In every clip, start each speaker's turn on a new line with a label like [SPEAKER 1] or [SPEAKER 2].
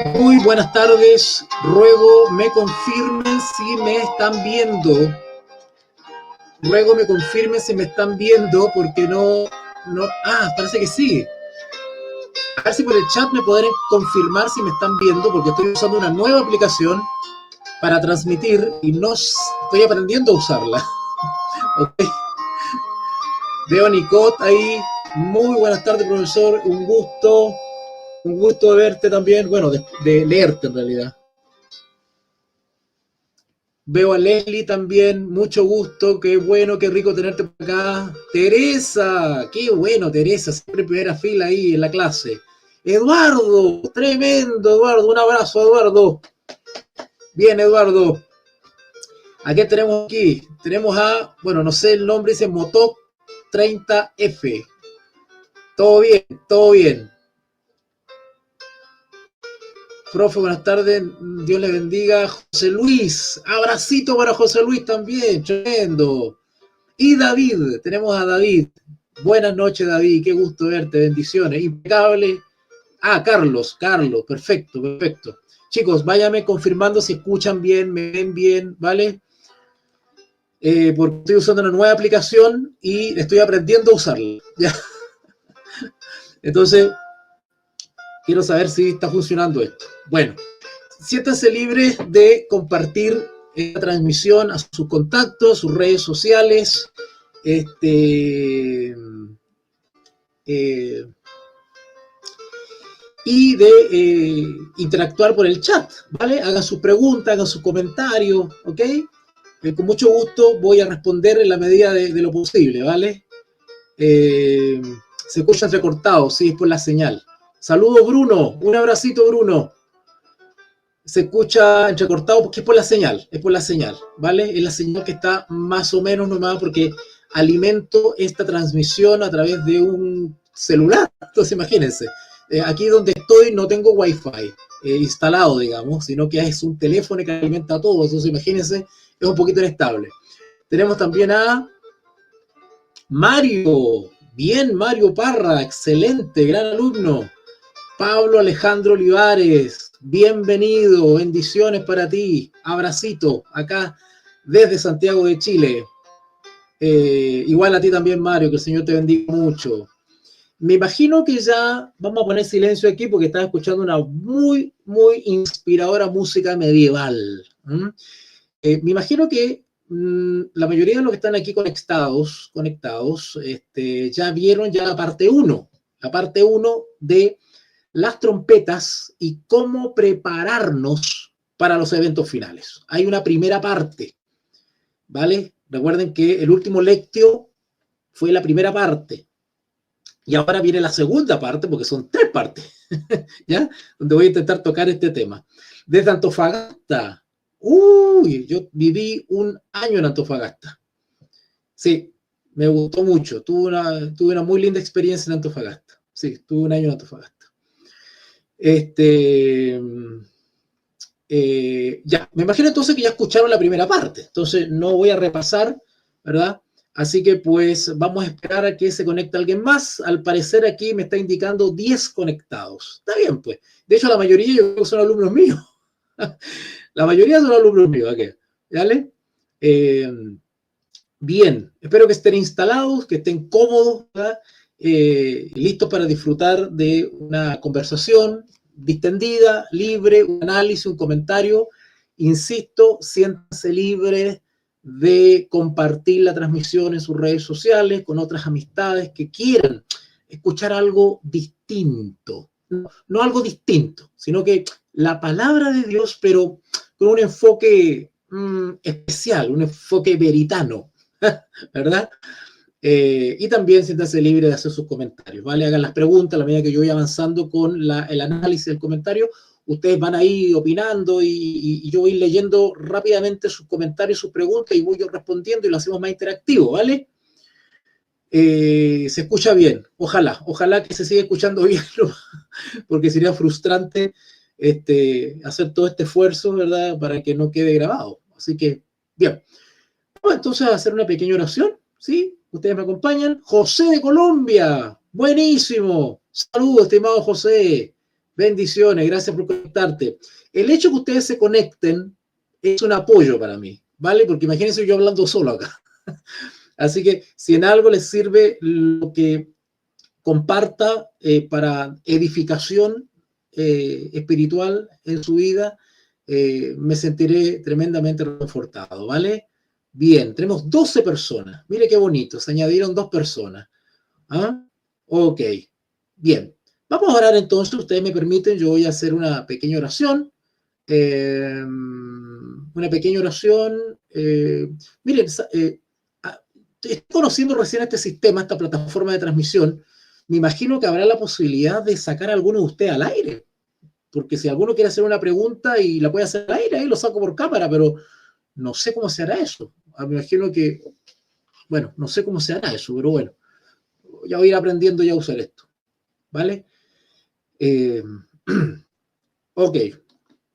[SPEAKER 1] Muy buenas tardes, ruego me confirmen si me están viendo. Ruego me confirmen si me están viendo porque parece que sí. A ver si por el chat me pueden confirmar si me están viendo porque estoy usando una nueva aplicación para transmitir y no estoy aprendiendo a usarla. Okay. Veo a Nicot ahí. Muy buenas tardes, profesor. Un gusto de verte también. Bueno, de leerte en realidad. Veo a Leslie también, mucho gusto, qué bueno, qué rico tenerte por acá. Teresa, qué bueno, Teresa, siempre primera fila ahí en la clase. Eduardo, tremendo, Eduardo, un abrazo, Eduardo. Bien, Eduardo. ¿A qué tenemos aquí? Tenemos bueno, no sé el nombre, dice Motoc 30F. Todo bien, todo bien. Profe, buenas tardes, Dios le bendiga. José Luis, abracito para José Luis también, tremendo. Y David, tenemos a David. Buenas noches, David, qué gusto verte, bendiciones. Impecable. Carlos, perfecto, perfecto. Chicos, váyanme confirmando si escuchan bien, me ven bien, ¿vale? Porque estoy usando una nueva aplicación y estoy aprendiendo a usarla. ¿Ya? Entonces, quiero saber si está funcionando esto. Bueno, siéntanse libres de compartir esta transmisión a sus contactos, sus redes sociales, y de interactuar por el chat, ¿vale? Hagan sus preguntas, hagan sus comentarios, ¿ok? Con mucho gusto voy a responder en la medida de lo posible, ¿vale? Se escucha entrecortado, sí, es por la señal. Saludos, Bruno, un abracito, Bruno. Se escucha entrecortado porque es por la señal, ¿vale? Es la señal que está más o menos nomás porque alimento esta transmisión a través de un celular, entonces imagínense. Aquí donde estoy no tengo wifi instalado, digamos, sino que es un teléfono que alimenta todo, entonces imagínense, es un poquito inestable. Tenemos también a Mario, bien, Mario Parra, excelente, gran alumno. Pablo Alejandro Olivares, bienvenido, bendiciones para ti, abracito, acá desde Santiago de Chile. Igual a ti también, Mario, que el Señor te bendiga mucho. Me imagino que ya vamos a poner silencio aquí porque estaba escuchando una muy, muy inspiradora música medieval. Me imagino que la mayoría de los que están aquí conectados ya vieron ya la parte 1 de las trompetas y cómo prepararnos para los eventos finales. Hay una primera parte, ¿vale? Recuerden que el último lectio fue la primera parte. Y ahora viene la segunda parte, porque son 3 partes, ¿ya? Donde voy a intentar tocar este tema. Desde Antofagasta. Yo viví un año en Antofagasta. Sí, me gustó mucho. Tuve una muy linda experiencia en Antofagasta. Sí, tuve un año en Antofagasta. Ya, me imagino entonces que ya escucharon la primera parte. Entonces no voy a repasar, ¿verdad? Así que pues vamos a esperar a que se conecte alguien más. Al parecer aquí me está indicando 10 conectados. Está bien, pues. De hecho, la mayoría yo creo que son alumnos míos. La mayoría son alumnos míos. ¿Okay? ¿Vale? Bien, espero que estén instalados, que estén cómodos, listos para disfrutar de una conversación distendida, libre, un análisis, un comentario. Insisto, siéntanse libres de compartir la transmisión en sus redes sociales con otras amistades que quieran escuchar algo distinto. No algo distinto, sino que la palabra de Dios, pero con un enfoque especial, un enfoque veritano, ¿verdad? Y también siéntanse libre de hacer sus comentarios, ¿vale? Hagan las preguntas a la medida que yo voy avanzando con el análisis del comentario. Ustedes van ahí opinando y yo voy leyendo rápidamente sus comentarios, sus preguntas y voy yo respondiendo y lo hacemos más interactivo, ¿vale? Se escucha bien, ojalá que se siga escuchando bien, ¿no? Porque sería frustrante hacer todo este esfuerzo, ¿verdad? Para que no quede grabado. Así que, bien. Vamos entonces a hacer una pequeña oración, ¿sí? Ustedes me acompañan. José de Colombia, buenísimo. Saludos, estimado José. Bendiciones, gracias por conectarte. El hecho que ustedes se conecten es un apoyo para mí, ¿vale? Porque imagínense yo hablando solo acá. Así que si en algo les sirve lo que comparta para edificación espiritual en su vida, me sentiré tremendamente reconfortado, ¿vale? Bien, tenemos 12 personas. Mire qué bonito, se añadieron 2 personas. ¿Ah? Ok, bien. Vamos a orar entonces, ustedes me permiten, yo voy a hacer una pequeña oración. Una pequeña oración. Miren, estoy conociendo recién este sistema, esta plataforma de transmisión. Me imagino que habrá la posibilidad de sacar a alguno de ustedes al aire, porque si alguno quiere hacer una pregunta y la puede hacer al aire, ahí lo saco por cámara, pero no sé cómo se hará eso. Me imagino que, bueno, no sé cómo se hará eso, pero bueno, ya voy a ir aprendiendo ya a usar esto, ¿vale? Eh, ok,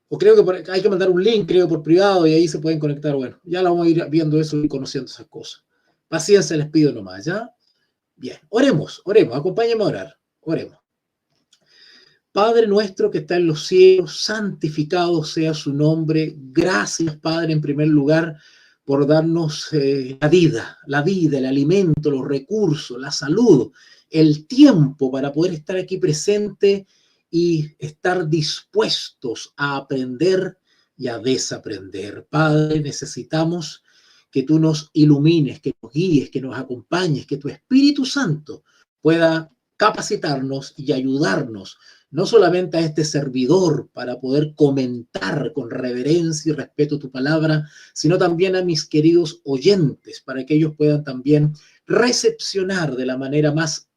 [SPEAKER 1] o creo que hay que mandar un link, creo, por privado y ahí se pueden conectar. Bueno, ya la vamos a ir viendo eso y conociendo esas cosas. Paciencia les pido nomás, ¿ya? Bien, oremos, acompáñenme a orar, oremos. Padre nuestro que está en los cielos, santificado sea su nombre. Gracias, Padre, en primer lugar, por darnos la vida, el alimento, los recursos, la salud, el tiempo para poder estar aquí presente y estar dispuestos a aprender y a desaprender. Padre, necesitamos que tú nos ilumines, que nos guíes, que nos acompañes, que tu Espíritu Santo pueda capacitarnos y ayudarnos no solamente a este servidor para poder comentar con reverencia y respeto tu palabra, sino también a mis queridos oyentes, para que ellos puedan también recepcionar de la manera más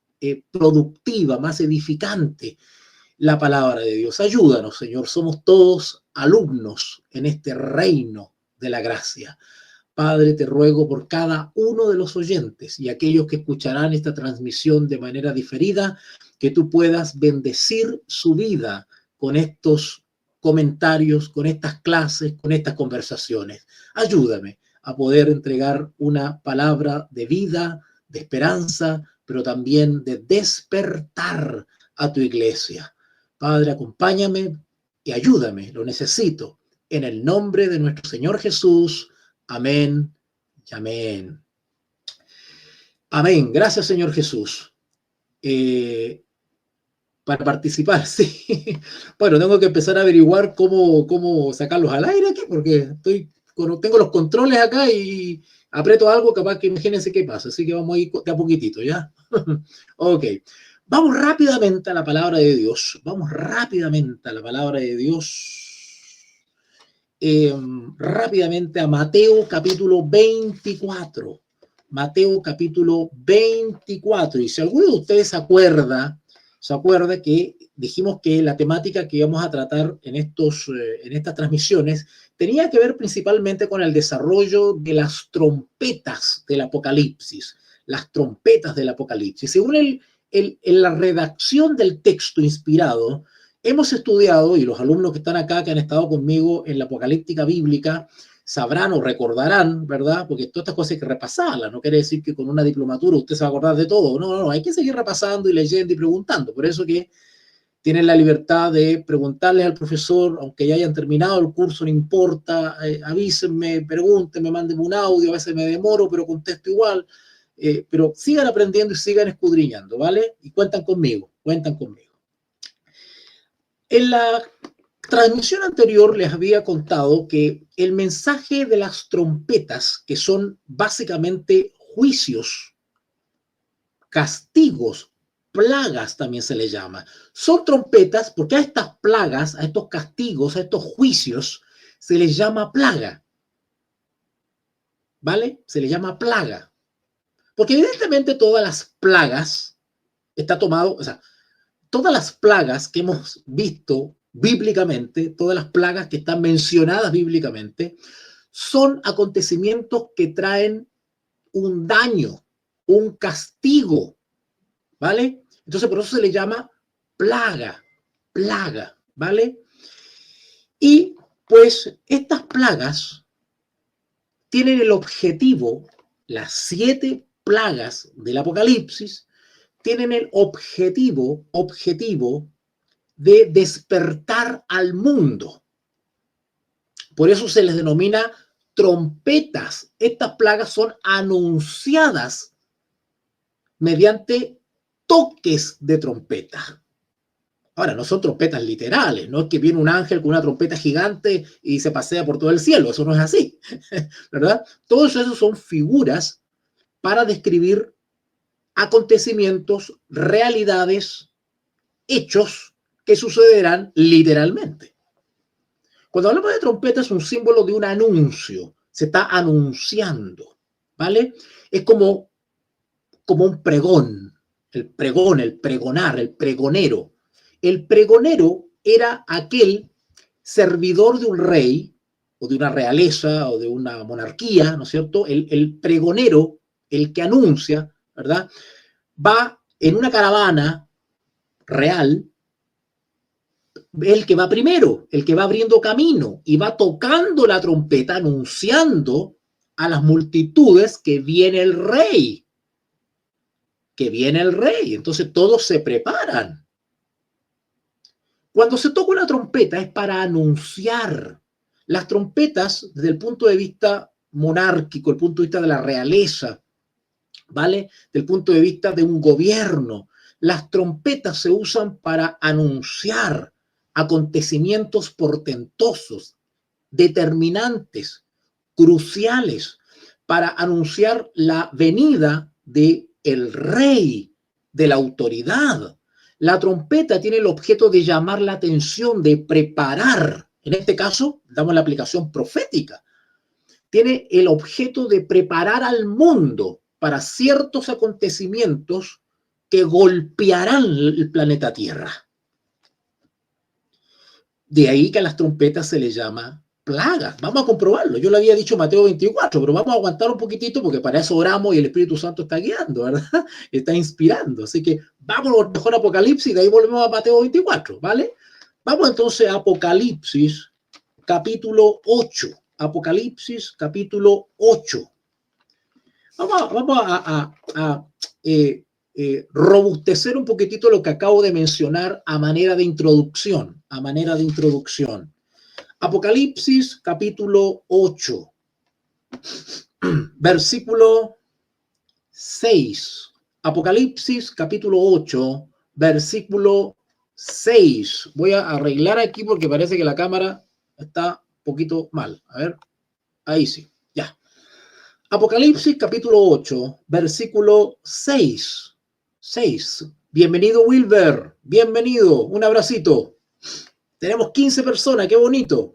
[SPEAKER 1] productiva, más edificante la palabra de Dios. Ayúdanos, Señor, somos todos alumnos en este reino de la gracia. Padre, te ruego por cada uno de los oyentes y aquellos que escucharán esta transmisión de manera diferida, que tú puedas bendecir su vida con estos comentarios, con estas clases, con estas conversaciones. Ayúdame a poder entregar una palabra de vida, de esperanza, pero también de despertar a tu iglesia. Padre, acompáñame y ayúdame, lo necesito. En el nombre de nuestro Señor Jesús. Amén y amén. Amén. Gracias, Señor Jesús. Para participar, sí. Bueno, tengo que empezar a averiguar cómo sacarlos al aire aquí, porque tengo los controles acá y aprieto algo, capaz que imagínense qué pasa. Así que vamos a ir de a poquitito, ¿ya? Ok. Vamos rápidamente a la palabra de Dios. Vamos rápidamente a la palabra de Dios. Rápidamente a Mateo capítulo 24. Mateo capítulo 24. Y si alguno de ustedes se acuerda que dijimos que la temática que íbamos a tratar en estas transmisiones tenía que ver principalmente con el desarrollo de las trompetas del Apocalipsis. Las trompetas del Apocalipsis. Según la redacción del texto inspirado, hemos estudiado, y los alumnos que están acá, que han estado conmigo en la apocalíptica bíblica, sabrán o recordarán, ¿verdad? Porque todas estas cosas hay que repasarlas, no quiere decir que con una diplomatura usted se va a acordar de todo, no, hay que seguir repasando y leyendo y preguntando, por eso que tienen la libertad de preguntarles al profesor, aunque ya hayan terminado el curso, no importa, avísenme, pregúntenme, mándenme un audio, a veces me demoro, pero contesto igual, pero sigan aprendiendo y sigan escudriñando, ¿vale? Y cuentan conmigo. En la transmisión anterior les había contado que el mensaje de las trompetas, que son básicamente juicios, castigos, plagas también se les llama, son trompetas porque a estas plagas, a estos castigos, a estos juicios, se les llama plaga. ¿Vale? Se les llama plaga. Porque evidentemente todas las plagas, está tomado, o sea, todas las plagas que hemos visto bíblicamente, todas las plagas que están mencionadas bíblicamente, son acontecimientos que traen un daño, un castigo, ¿vale? Entonces por eso se le llama plaga, ¿vale? Y pues estas plagas tienen el objetivo, las 7 plagas del Apocalipsis, tienen el objetivo de despertar al mundo. Por eso se les denomina trompetas. Estas plagas son anunciadas mediante toques de trompeta. Ahora, no son trompetas literales, no es que viene un ángel con una trompeta gigante y se pasea por todo el cielo, eso no es así, ¿verdad? Todos esos son figuras para describir acontecimientos, realidades, hechos que sucederán literalmente. Cuando hablamos de trompeta es un símbolo de un anuncio, se está anunciando, ¿vale? Es como un pregón, el pregonar, el pregonero. El pregonero era aquel servidor de un rey o de una realeza o de una monarquía, ¿no es cierto? El pregonero, el que anuncia, ¿verdad? Va en una caravana real, el que va primero, el que va abriendo camino y va tocando la trompeta, anunciando a las multitudes que viene el rey. Que viene el rey. Entonces todos se preparan. Cuando se toca una trompeta es para anunciar. Las trompetas, desde el punto de vista monárquico, el punto de vista de la realeza, ¿vale? Del punto de vista de un gobierno, las trompetas se usan para anunciar acontecimientos portentosos, determinantes, cruciales, para anunciar la venida de el rey, de la autoridad. La trompeta tiene el objeto de llamar la atención, de preparar. En este caso, damos la aplicación profética. Tiene el objeto de preparar al mundo para ciertos acontecimientos que golpearán el planeta Tierra. De ahí que a las trompetas se les llama plagas. Vamos a comprobarlo. Yo lo había dicho Mateo 24, pero vamos a aguantar un poquitito porque para eso oramos y el Espíritu Santo está guiando, ¿verdad? Está inspirando. Así que vámonos mejor a Apocalipsis y de ahí volvemos a Mateo 24, ¿vale? Vamos entonces a Apocalipsis capítulo 8. Apocalipsis capítulo 8. Vamos a robustecer un poquitito lo que acabo de mencionar a manera de introducción. Apocalipsis capítulo 8, versículo 6. Apocalipsis capítulo 8, versículo 6. Voy a arreglar aquí porque parece que la cámara está un poquito mal. A ver, ahí sí, ya. Apocalipsis capítulo 8, versículo 6. 6. Bienvenido, Wilber. Bienvenido. Un abracito. Tenemos 15 personas. Qué bonito.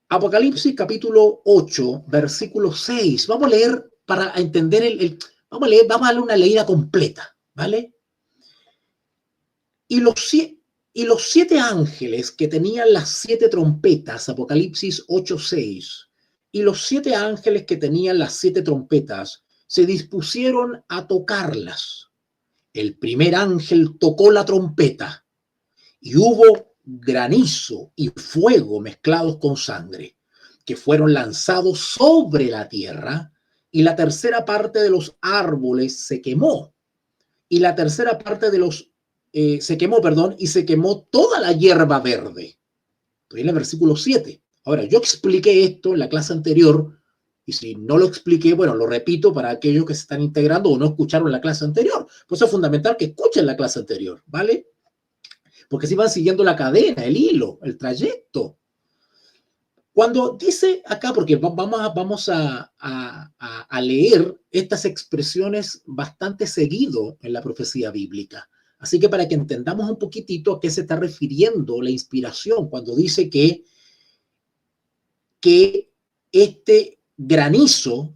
[SPEAKER 1] Apocalipsis capítulo 8, versículo 6. Vamos a leer para entender vamos a darle una leída completa, ¿vale? Y los 7 ángeles que tenían las 7 trompetas, Apocalipsis 8, 6, y los 7 ángeles que tenían las 7 trompetas se dispusieron a tocarlas. El primer ángel tocó la trompeta y hubo granizo y fuego mezclados con sangre, que fueron lanzados sobre la tierra, y la tercera parte de los árboles se quemó, y la tercera parte de los se quemó toda la hierba verde. Estoy en el versículo 7. Ahora, yo expliqué esto en la clase anterior, y si no lo expliqué, bueno, lo repito para aquellos que se están integrando o no escucharon la clase anterior. Pues es fundamental que escuchen la clase anterior, ¿vale? Porque si van siguiendo la cadena, el hilo, el trayecto. Cuando dice acá, porque vamos a leer estas expresiones bastante seguido en la profecía bíblica. Así que para que entendamos un poquitito a qué se está refiriendo la inspiración cuando dice que este granizo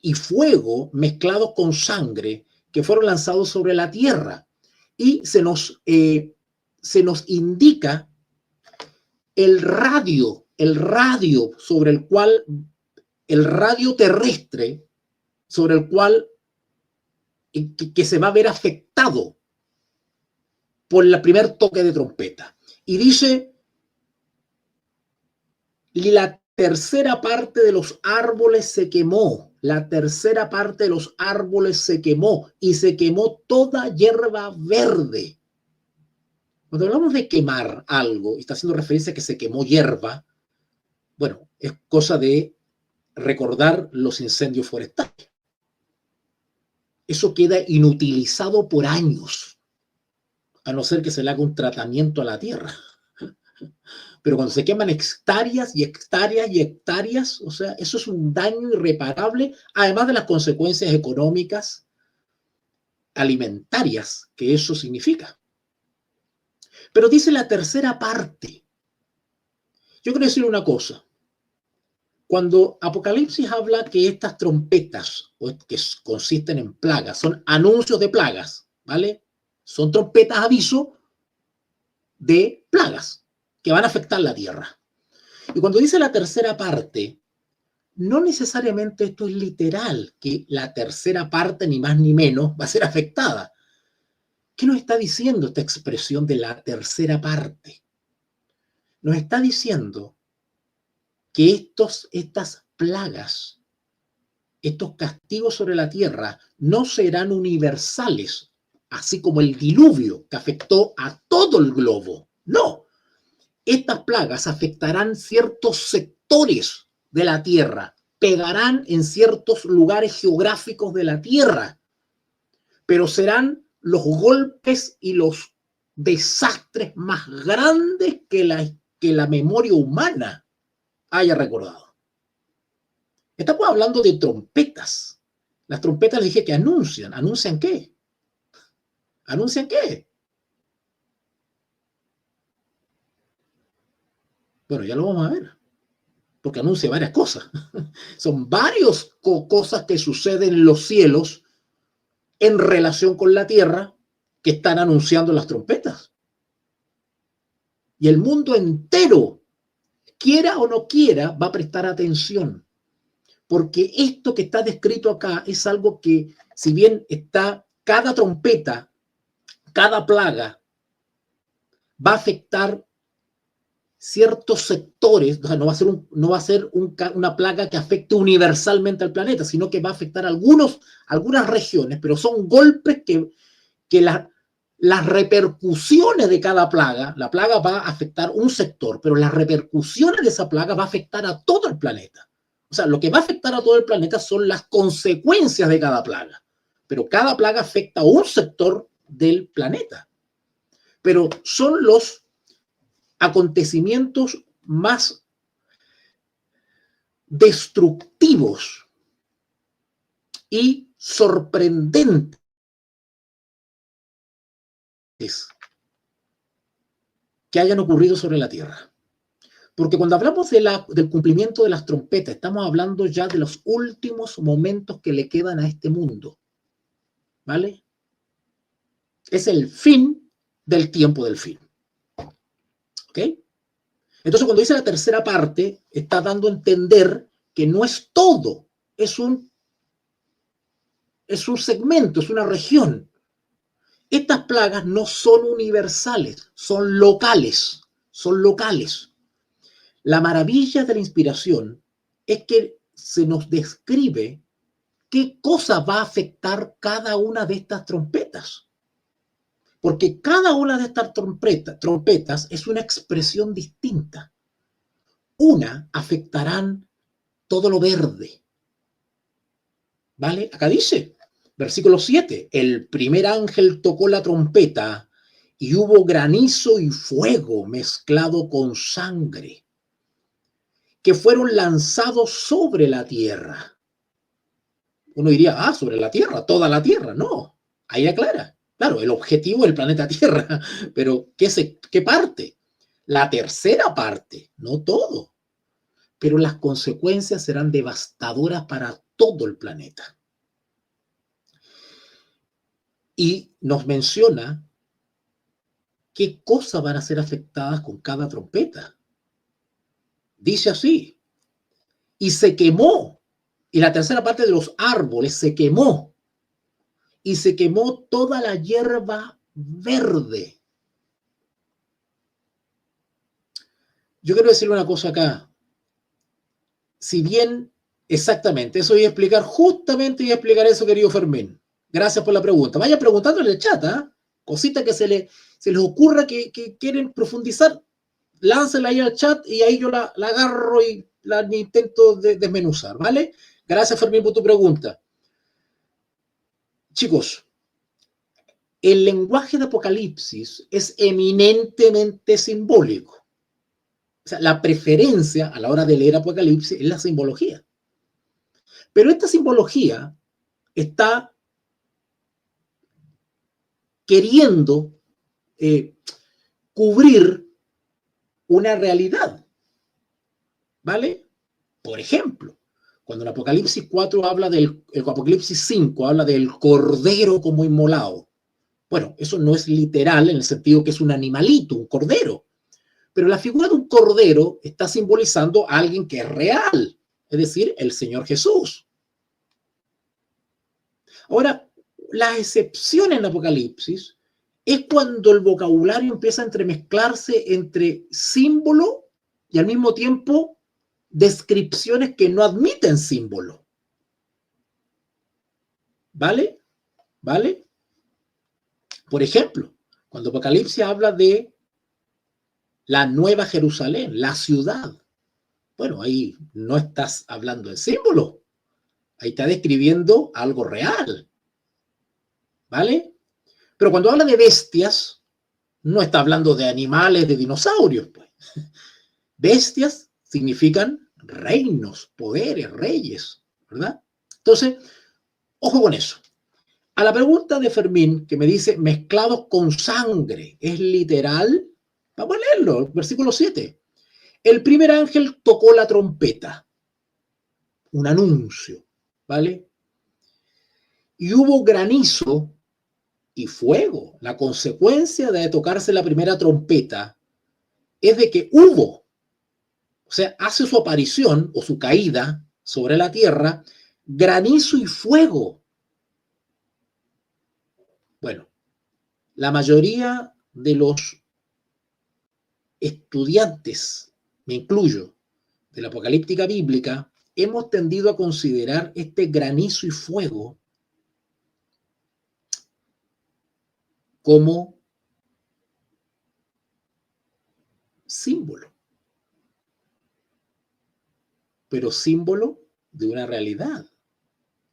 [SPEAKER 1] y fuego mezclados con sangre que fueron lanzados sobre la tierra, y se nos indica el radio sobre el cual, el radio terrestre sobre el cual que se va a ver afectado por el primer toque de trompeta. Y dice, la tercera parte de los árboles se quemó, la tercera parte de los árboles se quemó, y se quemó toda hierba verde. Cuando hablamos de quemar algo, y está haciendo referencia a que se quemó hierba, bueno, es cosa de recordar los incendios forestales. Eso queda inutilizado por años, a no ser que se le haga un tratamiento a la tierra. Pero cuando se queman hectáreas y hectáreas y hectáreas, o sea, eso es un daño irreparable, además de las consecuencias económicas, alimentarias que eso significa. Pero dice la tercera parte. Yo quiero decir una cosa. Cuando Apocalipsis habla que estas trompetas, que consisten en plagas, son anuncios de plagas, ¿vale? Son trompetas aviso de plagas que van a afectar la tierra. Y cuando dice la tercera parte, no necesariamente esto es literal, que la tercera parte, ni más ni menos, va a ser afectada. ¿Qué nos está diciendo esta expresión de la tercera parte? Nos está diciendo que estas plagas, estos castigos sobre la tierra, no serán universales, así como el diluvio que afectó a todo el globo. No, estas plagas afectarán ciertos sectores de la tierra, pegarán en ciertos lugares geográficos de la tierra, pero serán los golpes y los desastres más grandes que la memoria humana haya recordado. Estamos hablando de trompetas. Las trompetas les dije que anuncian. ¿Anuncian qué? ¿Anuncian qué? Bueno, ya lo vamos a ver. Porque anuncia varias cosas. Son varias cosas que suceden en los cielos en relación con la tierra que están anunciando las trompetas. Y el mundo entero, quiera o no quiera, va a prestar atención. Porque esto que está descrito acá es algo que, si bien está cada trompeta, cada plaga, va a afectar ciertos sectores, o sea, no va a ser una plaga que afecte universalmente al planeta, sino que va a afectar algunas regiones, pero son golpes que las repercusiones de cada plaga, la plaga va a afectar un sector, pero las repercusiones de esa plaga va a afectar a todo el planeta. O sea, lo que va a afectar a todo el planeta son las consecuencias de cada plaga, pero cada plaga afecta a un sector del planeta. Pero son los acontecimientos más destructivos y sorprendentes que hayan ocurrido sobre la Tierra. Porque cuando hablamos del cumplimiento de las trompetas, estamos hablando ya de los últimos momentos que le quedan a este mundo. ¿Vale? Es el fin del tiempo del fin. ¿Ok? Entonces, cuando dice la tercera parte, está dando a entender que no es todo, es un segmento, es una región. Estas plagas no son universales, son locales, son locales. La maravilla de la inspiración es que se nos describe qué cosa va a afectar cada una de estas trompetas. Porque cada una de estas trompetas es una expresión distinta. Una afectarán todo lo verde. ¿Vale? Acá dice, versículo 7, el primer ángel tocó la trompeta y hubo granizo y fuego mezclado con sangre, que fueron lanzados sobre la tierra. Uno diría, sobre la tierra, toda la tierra. No, ahí aclara. Claro, el objetivo es el planeta Tierra, pero ¿qué parte? La tercera parte, no todo. Pero las consecuencias serán devastadoras para todo el planeta. Y nos menciona qué cosas van a ser afectadas con cada trompeta. Dice así, y se quemó, y la tercera parte de los árboles se quemó, y se quemó toda la hierba verde. Yo quiero decirle una cosa acá. Si bien, exactamente, eso voy a explicar, justamente voy a explicar eso, querido Fermín. Gracias por la pregunta. Vaya preguntando en el chat, ¿eh? Cosita que se se les ocurra que quieren profundizar, láncela ahí al chat y ahí yo la agarro y la intento desmenuzar, ¿vale? Gracias, Fermín, por tu pregunta. Chicos, el lenguaje de Apocalipsis es eminentemente simbólico. O sea, la preferencia a la hora de leer Apocalipsis es la simbología. Pero esta simbología está queriendo cubrir una realidad, ¿vale? Por ejemplo, cuando el Apocalipsis 4 habla el Apocalipsis 5 habla del cordero como inmolado. Bueno, eso no es literal en el sentido que es un animalito, un cordero. Pero la figura de un cordero está simbolizando a alguien que es real, es decir, el Señor Jesús. Ahora, la excepción en el Apocalipsis es cuando el vocabulario empieza a entremezclarse entre símbolo y al mismo tiempo descripciones que no admiten símbolo. ¿Vale? ¿Vale? Por ejemplo, cuando Apocalipsis habla de la Nueva Jerusalén, la ciudad, bueno, ahí no estás hablando de símbolo, ahí está describiendo algo real. ¿Vale? Pero cuando habla de bestias, no está hablando de animales, de dinosaurios, pues. Bestias significan reinos, poderes, reyes, ¿verdad? Entonces, ojo con eso. A la pregunta de Fermín, que me dice, mezclados con sangre, ¿es literal? Vamos a leerlo, versículo 7. El primer ángel tocó la trompeta, un anuncio, ¿vale? Y hubo granizo y fuego. La consecuencia de tocarse la primera trompeta es de que hubo, o sea, hace su aparición o su caída sobre la tierra, granizo y fuego. Bueno, la mayoría de los estudiantes, me incluyo, de la apocalíptica bíblica, hemos tendido a considerar este granizo y fuego como símbolo, pero símbolo de una realidad.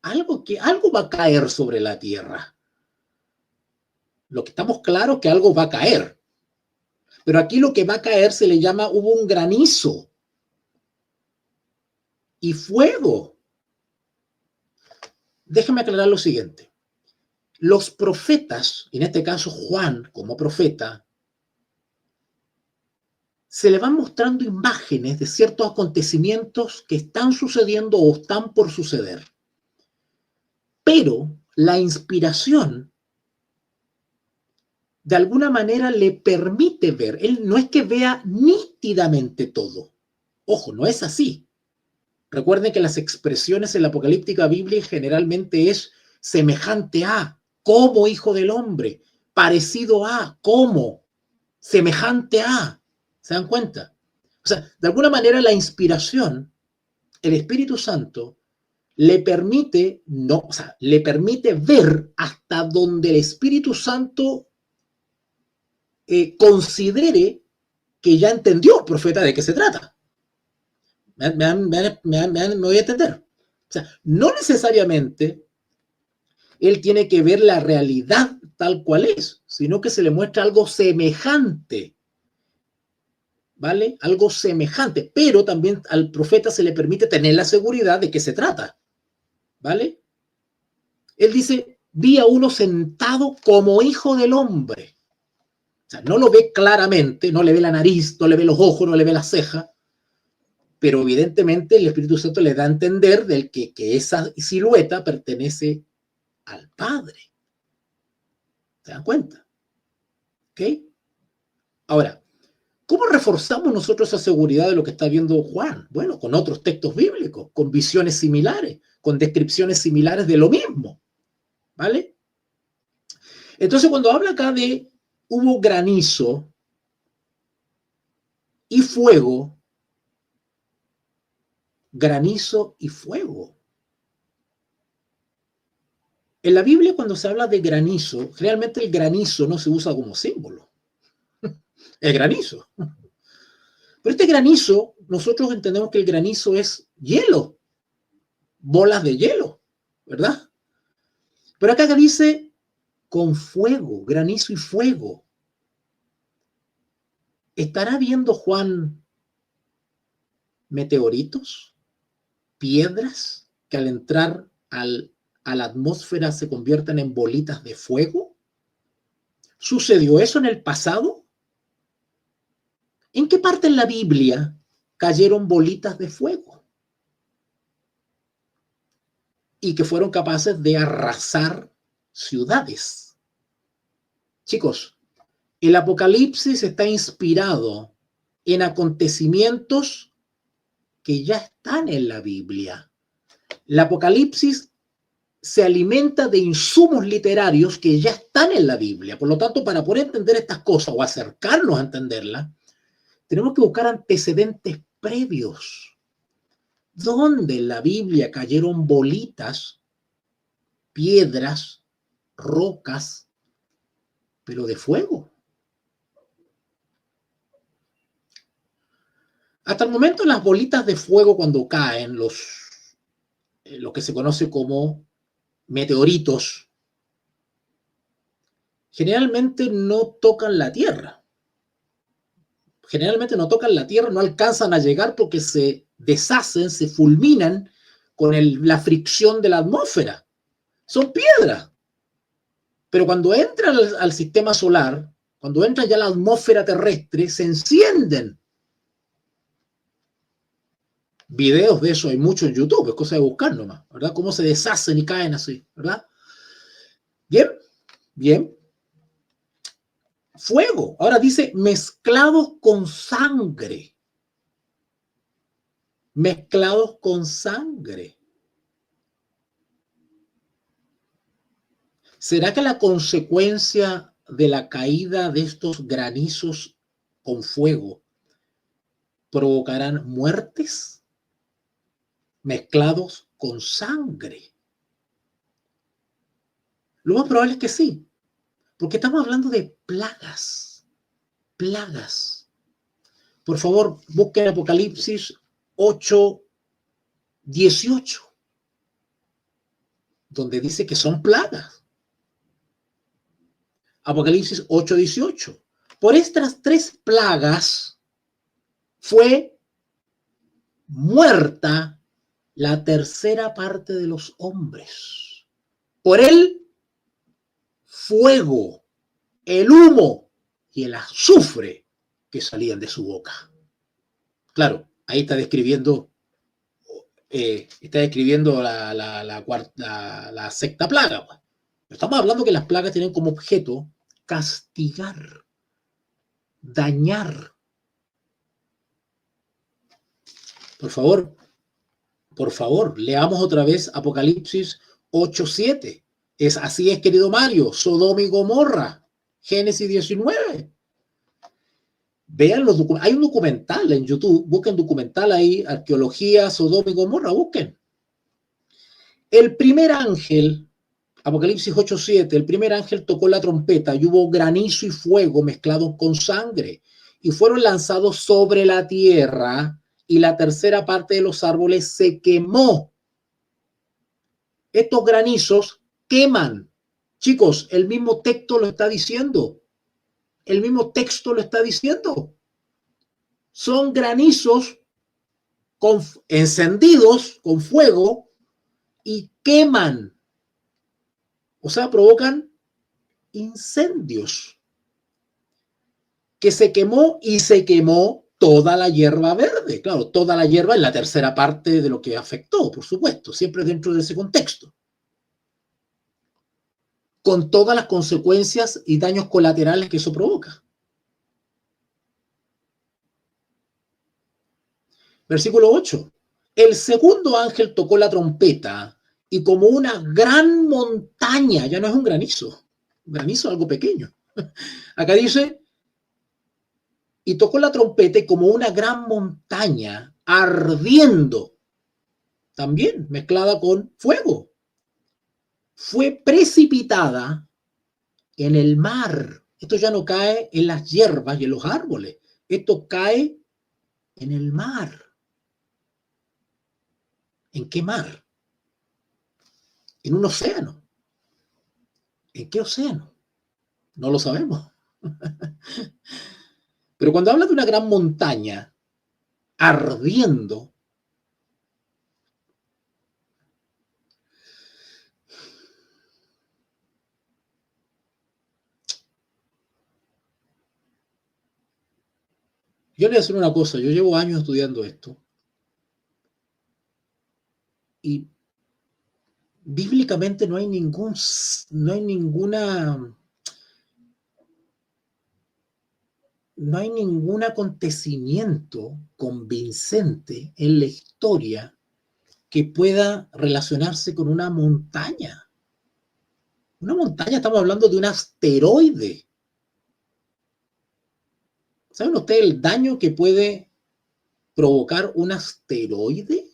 [SPEAKER 1] Algo va a caer sobre la tierra. Lo que estamos claros es que algo va a caer. Pero aquí lo que va a caer se le llama, hubo un granizo y fuego. Déjame aclarar lo siguiente. Los profetas, en este caso Juan como profeta, se le van mostrando imágenes de ciertos acontecimientos que están sucediendo o están por suceder. Pero la inspiración de alguna manera le permite ver. Él no es que vea nítidamente todo. Ojo, no es así. Recuerden que las expresiones en la apocalíptica bíblica generalmente es semejante a, como hijo del hombre, parecido a, como, semejante a. ¿Se dan cuenta? O sea, de alguna manera la inspiración, el Espíritu Santo, le permite, no, o sea, le permite ver hasta donde el Espíritu Santo considere que ya entendió el profeta de qué se trata. Me voy a entender. O sea, no necesariamente él tiene que ver la realidad tal cual es, sino que se le muestra algo semejante. ¿Vale? Algo semejante, pero también al profeta se le permite tener la seguridad de qué se trata. ¿Vale? Él dice, vi a uno sentado como hijo del hombre. O sea, no lo ve claramente, no le ve la nariz, no le ve los ojos, no le ve las cejas, pero evidentemente el Espíritu Santo le da a entender del que esa silueta pertenece al Padre. ¿Se dan cuenta? ¿Ok? Ahora, ¿cómo reforzamos nosotros esa seguridad de lo que está viendo Juan? Bueno, con otros textos bíblicos, con visiones similares, con descripciones similares de lo mismo. ¿Vale? Entonces, cuando habla acá de hubo granizo y fuego, granizo y fuego. En la Biblia, cuando se habla de granizo, realmente el granizo no se usa como símbolo. Es granizo. Pero este granizo, nosotros entendemos que el granizo es hielo, bolas de hielo, ¿verdad? Pero acá dice con fuego, granizo y fuego. ¿Estará viendo Juan meteoritos, piedras que al entrar a la atmósfera se convierten en bolitas de fuego? ¿Sucedió eso en el pasado? ¿En qué parte en la Biblia cayeron bolitas de fuego y que fueron capaces de arrasar ciudades? Chicos, el Apocalipsis está inspirado en acontecimientos que ya están en la Biblia. El Apocalipsis se alimenta de insumos literarios que ya están en la Biblia. Por lo tanto, para poder entender estas cosas o acercarnos a entenderlas, tenemos que buscar antecedentes previos. ¿Dónde en la Biblia cayeron bolitas, piedras, rocas, pero de fuego? Hasta el momento las bolitas de fuego cuando caen, lo que se conoce como meteoritos, generalmente no tocan la Tierra. Generalmente no tocan la Tierra, no alcanzan a llegar porque se deshacen, se fulminan con la fricción de la atmósfera. Son piedras. Pero cuando entran al sistema solar, cuando entran ya a la atmósfera terrestre, se encienden. Videos de eso hay mucho en YouTube, es cosa de buscar nomás, ¿verdad? Cómo se deshacen y caen así, ¿verdad? Bien, bien. Fuego. Ahora dice mezclados con sangre. Mezclados con sangre. ¿Será que la consecuencia de la caída de estos granizos con fuego provocarán muertes mezclados con sangre? Lo más probable es que sí, porque estamos hablando de plagas. Plagas. Por favor, busquen Apocalipsis 8:18, donde dice que son plagas. Apocalipsis 8:18. Por estas 3 plagas fue muerta la tercera parte de los hombres. Por el fuego, el humo y el azufre que salían de su boca. Claro, ahí está describiendo la sexta plaga. Pues. Estamos hablando que las plagas tienen como objeto castigar, dañar. Por favor, leamos otra vez Apocalipsis 8:7. Así es, querido Mario, Sodoma y Gomorra, Génesis 19. Vean los documentos. Hay un documental en YouTube, busquen documental ahí, arqueología, Sodoma y Gomorra, busquen. El primer ángel, Apocalipsis 8:7, el primer ángel tocó la trompeta y hubo granizo y fuego mezclados con sangre y fueron lanzados sobre la tierra y la tercera parte de los árboles se quemó. Estos granizos queman. Chicos, el mismo texto lo está diciendo. El mismo texto lo está diciendo. Son granizos encendidos con fuego y queman. O sea, provocan incendios. Que se quemó y se quemó toda la hierba verde. Claro, toda la hierba es la tercera parte de lo que afectó, por supuesto, siempre dentro de ese contexto. Con todas las consecuencias y daños colaterales que eso provoca. Versículo 8. El segundo ángel tocó la trompeta y como una gran montaña, ya no es un granizo es algo pequeño. Acá dice, y tocó la trompeta y como una gran montaña ardiendo, también mezclada con fuego, fue precipitada en el mar. Esto ya no cae en las hierbas y en los árboles. Esto cae en el mar. ¿En qué mar? En un océano. ¿En qué océano? No lo sabemos. Pero cuando habla de una gran montaña ardiendo, yo le voy a decir una cosa, yo llevo años estudiando esto y bíblicamente no hay ningún acontecimiento convincente en la historia que pueda relacionarse con una montaña. Una montaña, estamos hablando de un asteroide. ¿Saben ustedes el daño que puede provocar un asteroide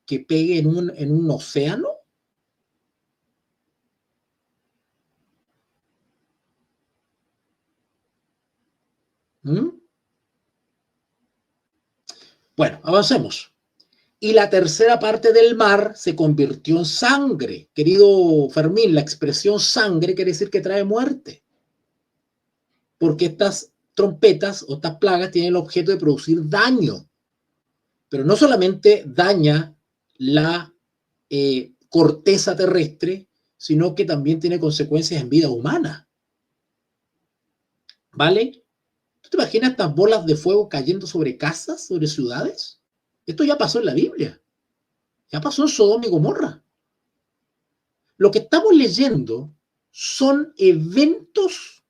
[SPEAKER 1] que pegue en un océano? ¿Mm? Bueno, avancemos. Y la tercera parte del mar se convirtió en sangre. Querido Fermín, la expresión sangre quiere decir que trae muerte. Porque estas trompetas o estas plagas tienen el objeto de producir daño. Pero no solamente daña la corteza terrestre, sino que también tiene consecuencias en vida humana. ¿Vale? ¿Tú te imaginas estas bolas de fuego cayendo sobre casas, sobre ciudades? Esto ya pasó en la Biblia. Ya pasó en Sodoma y Gomorra. Lo que estamos leyendo son eventos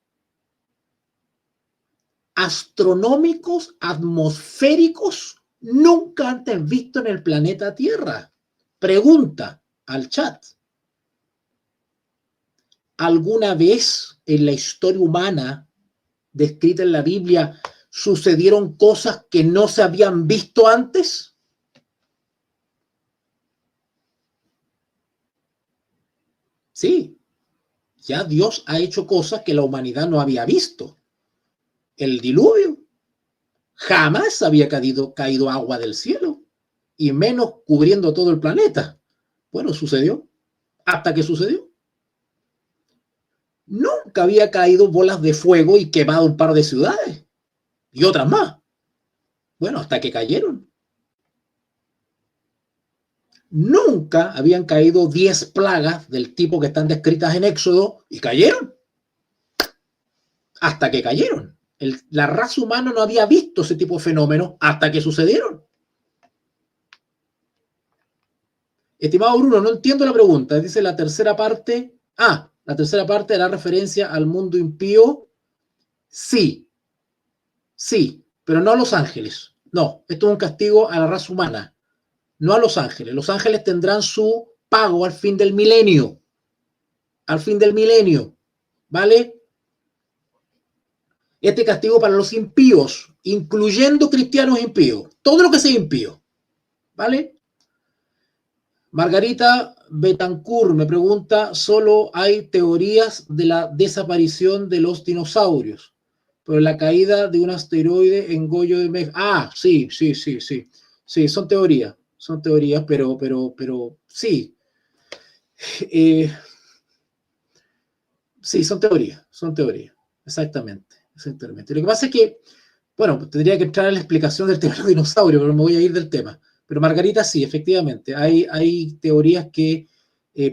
[SPEAKER 1] astronómicos, atmosféricos, nunca antes vistos en el planeta Tierra. Pregunta al chat. ¿Alguna vez en la historia humana descrita en la Biblia sucedieron cosas que no se habían visto antes? Sí, ya Dios ha hecho cosas que la humanidad no había visto. El diluvio. Jamás había caído agua del cielo, y menos cubriendo todo el planeta. Bueno, sucedió, hasta que sucedió. Nunca había caído bolas de fuego y quemado un par de ciudades, y otras más. Bueno, hasta que cayeron. Nunca habían caído 10 plagas del tipo que están descritas en Éxodo, y cayeron. Hasta que cayeron. La raza humana no había visto ese tipo de fenómenos hasta que sucedieron. Estimado Bruno, no entiendo la pregunta. Dice la tercera parte. La tercera parte hará referencia al mundo impío. Sí, sí, pero no a los ángeles. No, esto es un castigo a la raza humana, no a los ángeles. Los ángeles tendrán su pago al fin del milenio. Al fin del milenio. ¿Vale? Este castigo para los impíos, incluyendo cristianos impíos. Todo lo que sea impío. ¿Vale? Margarita Betancourt me pregunta, solo hay teorías de la desaparición de los dinosaurios, pero la caída de un asteroide en Goyo de México. Sí. Sí, son teorías, pero sí. Sí, son teorías, exactamente. Lo que pasa es que, bueno, tendría que entrar en la explicación del tema de los dinosaurios, pero me voy a ir del tema. Pero Margarita, sí, efectivamente, hay teorías que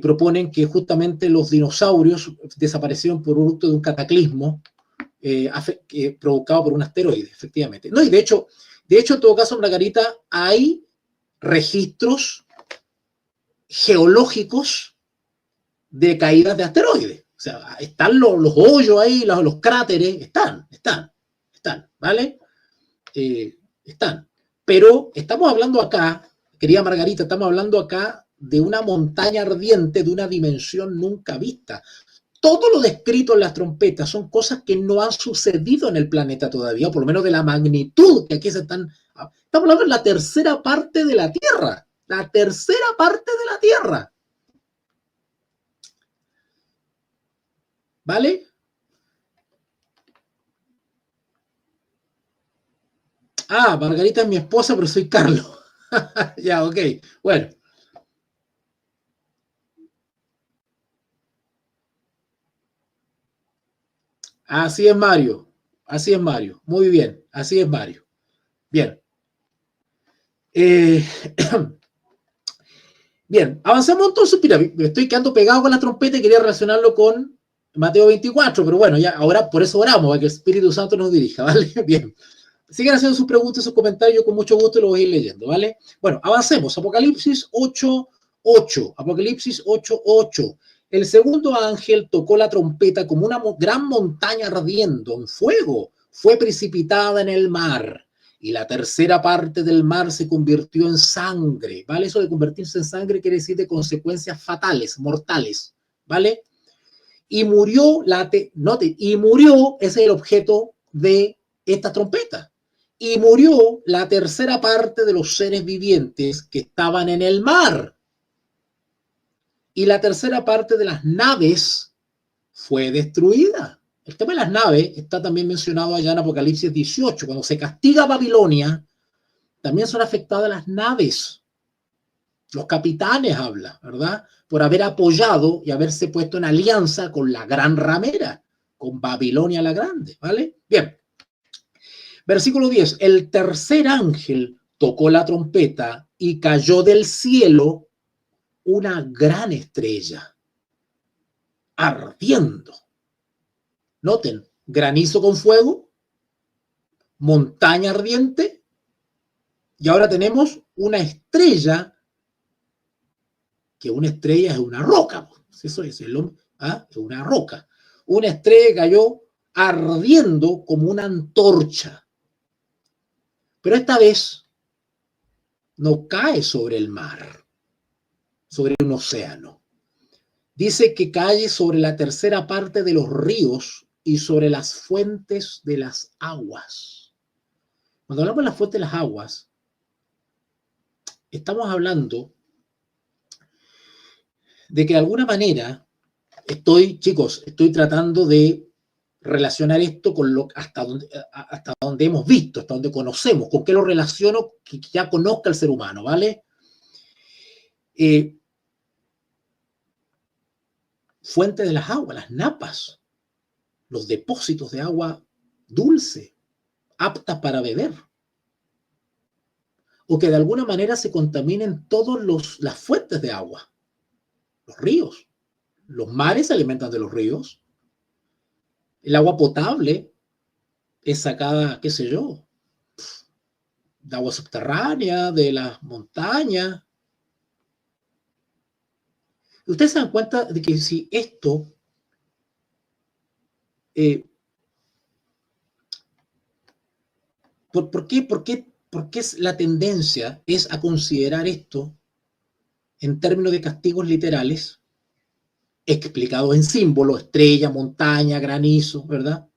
[SPEAKER 1] proponen que justamente los dinosaurios desaparecieron por producto de un cataclismo provocado por un asteroide, efectivamente. No, y de hecho, en todo caso, Margarita, hay registros geológicos de caídas de asteroides. O sea, están los hoyos ahí, los cráteres, están, ¿vale? Están. Pero estamos hablando acá, querida Margarita, estamos hablando acá de una montaña ardiente de una dimensión nunca vista. Todo lo descrito en las trompetas son cosas que no han sucedido en el planeta todavía, o por lo menos de la magnitud que aquí se están... Estamos hablando de la tercera parte de la Tierra. La tercera parte de la Tierra. ¿Vale? Ah, Margarita es mi esposa, pero soy Carlos. Ya, ok. Bueno. Así es, Mario. Así es, Mario. Muy bien. Así es, Mario. Bien. Eh, bien, avanzamos entonces. Mira, me estoy quedando pegado con la trompeta y quería relacionarlo con Mateo 24, pero bueno, ya ahora por eso oramos, para que el Espíritu Santo nos dirija, ¿vale? Bien. Sigan haciendo sus preguntas, sus comentarios, yo con mucho gusto los voy a ir leyendo, ¿vale? Bueno, avancemos. Apocalipsis 8:8. Apocalipsis 8:8. El segundo ángel tocó la trompeta como una gran montaña ardiendo en fuego. Fue precipitada en el mar. Y la tercera parte del mar se convirtió en sangre, ¿vale? Eso de convertirse en sangre quiere decir de consecuencias fatales, mortales, ¿vale? Y murió, note, y murió, ese es el objeto de esta trompeta. Y murió la tercera parte de los seres vivientes que estaban en el mar. Y la tercera parte de las naves fue destruida. El tema de las naves está también mencionado allá en Apocalipsis 18. Cuando se castiga a Babilonia, también son afectadas las naves. Los capitanes habla, ¿verdad? Por haber apoyado y haberse puesto en alianza con la gran ramera, con Babilonia la Grande, ¿vale? Bien. Versículo 10. El tercer ángel tocó la trompeta y cayó del cielo una gran estrella, ardiendo. Noten, granizo con fuego, montaña ardiente, y ahora tenemos una estrella, que una estrella es una roca. Eso es, es una roca. Una estrella cayó ardiendo como una antorcha. Pero esta vez no cae sobre el mar, sobre un océano. Dice que cae sobre la tercera parte de los ríos y sobre las fuentes de las aguas. Cuando hablamos de las fuentes de las aguas, estamos hablando de que de alguna manera chicos, estoy tratando de relacionar esto con hasta donde hemos visto, hasta donde conocemos, con qué lo relaciono, que ya conozca el ser humano, ¿vale? Fuente de las aguas, las napas, los depósitos de agua dulce, aptas para beber, o que de alguna manera se contaminen todas las fuentes de agua, los ríos. Los mares se alimentan de los ríos, el agua potable es sacada, qué sé yo, de agua subterránea, de las montañas. Ustedes se dan cuenta de que si esto, eh, ¿por qué es la tendencia es a considerar esto en términos de castigos literales, explicados en símbolos, estrella, montaña, granizo, ¿verdad?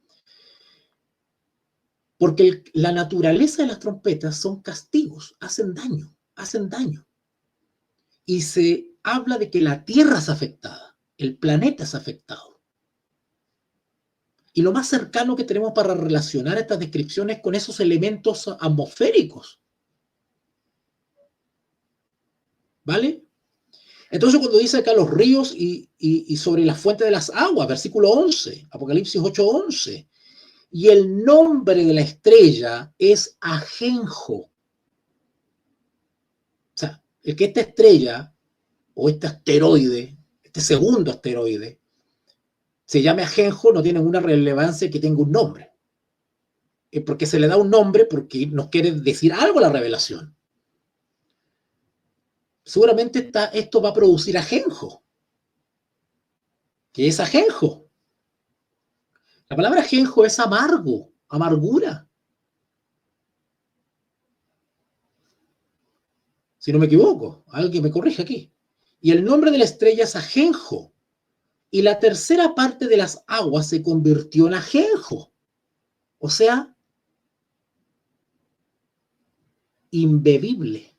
[SPEAKER 1] Porque la naturaleza de las trompetas son castigos, hacen daño, hacen daño. Y se habla de que la Tierra es afectada, el planeta es afectado. Y lo más cercano que tenemos para relacionar estas descripciones con esos elementos atmosféricos. ¿Vale? Entonces cuando dice acá los ríos y sobre la fuente de las aguas, versículo 11, Apocalipsis 8:11, y el nombre de la estrella es Ajenjo. O sea, el que esta estrella o este asteroide, este segundo asteroide, se llame Ajenjo no tiene ninguna relevancia que tenga un nombre. Porque se le da un nombre porque nos quiere decir algo la revelación. Seguramente esto va a producir ajenjo. ¿Qué es ajenjo? La palabra ajenjo es amargo, amargura. Si no me equivoco, alguien me corrige aquí. Y el nombre de la estrella es ajenjo. Y la tercera parte de las aguas se convirtió en ajenjo. O sea, imbebible,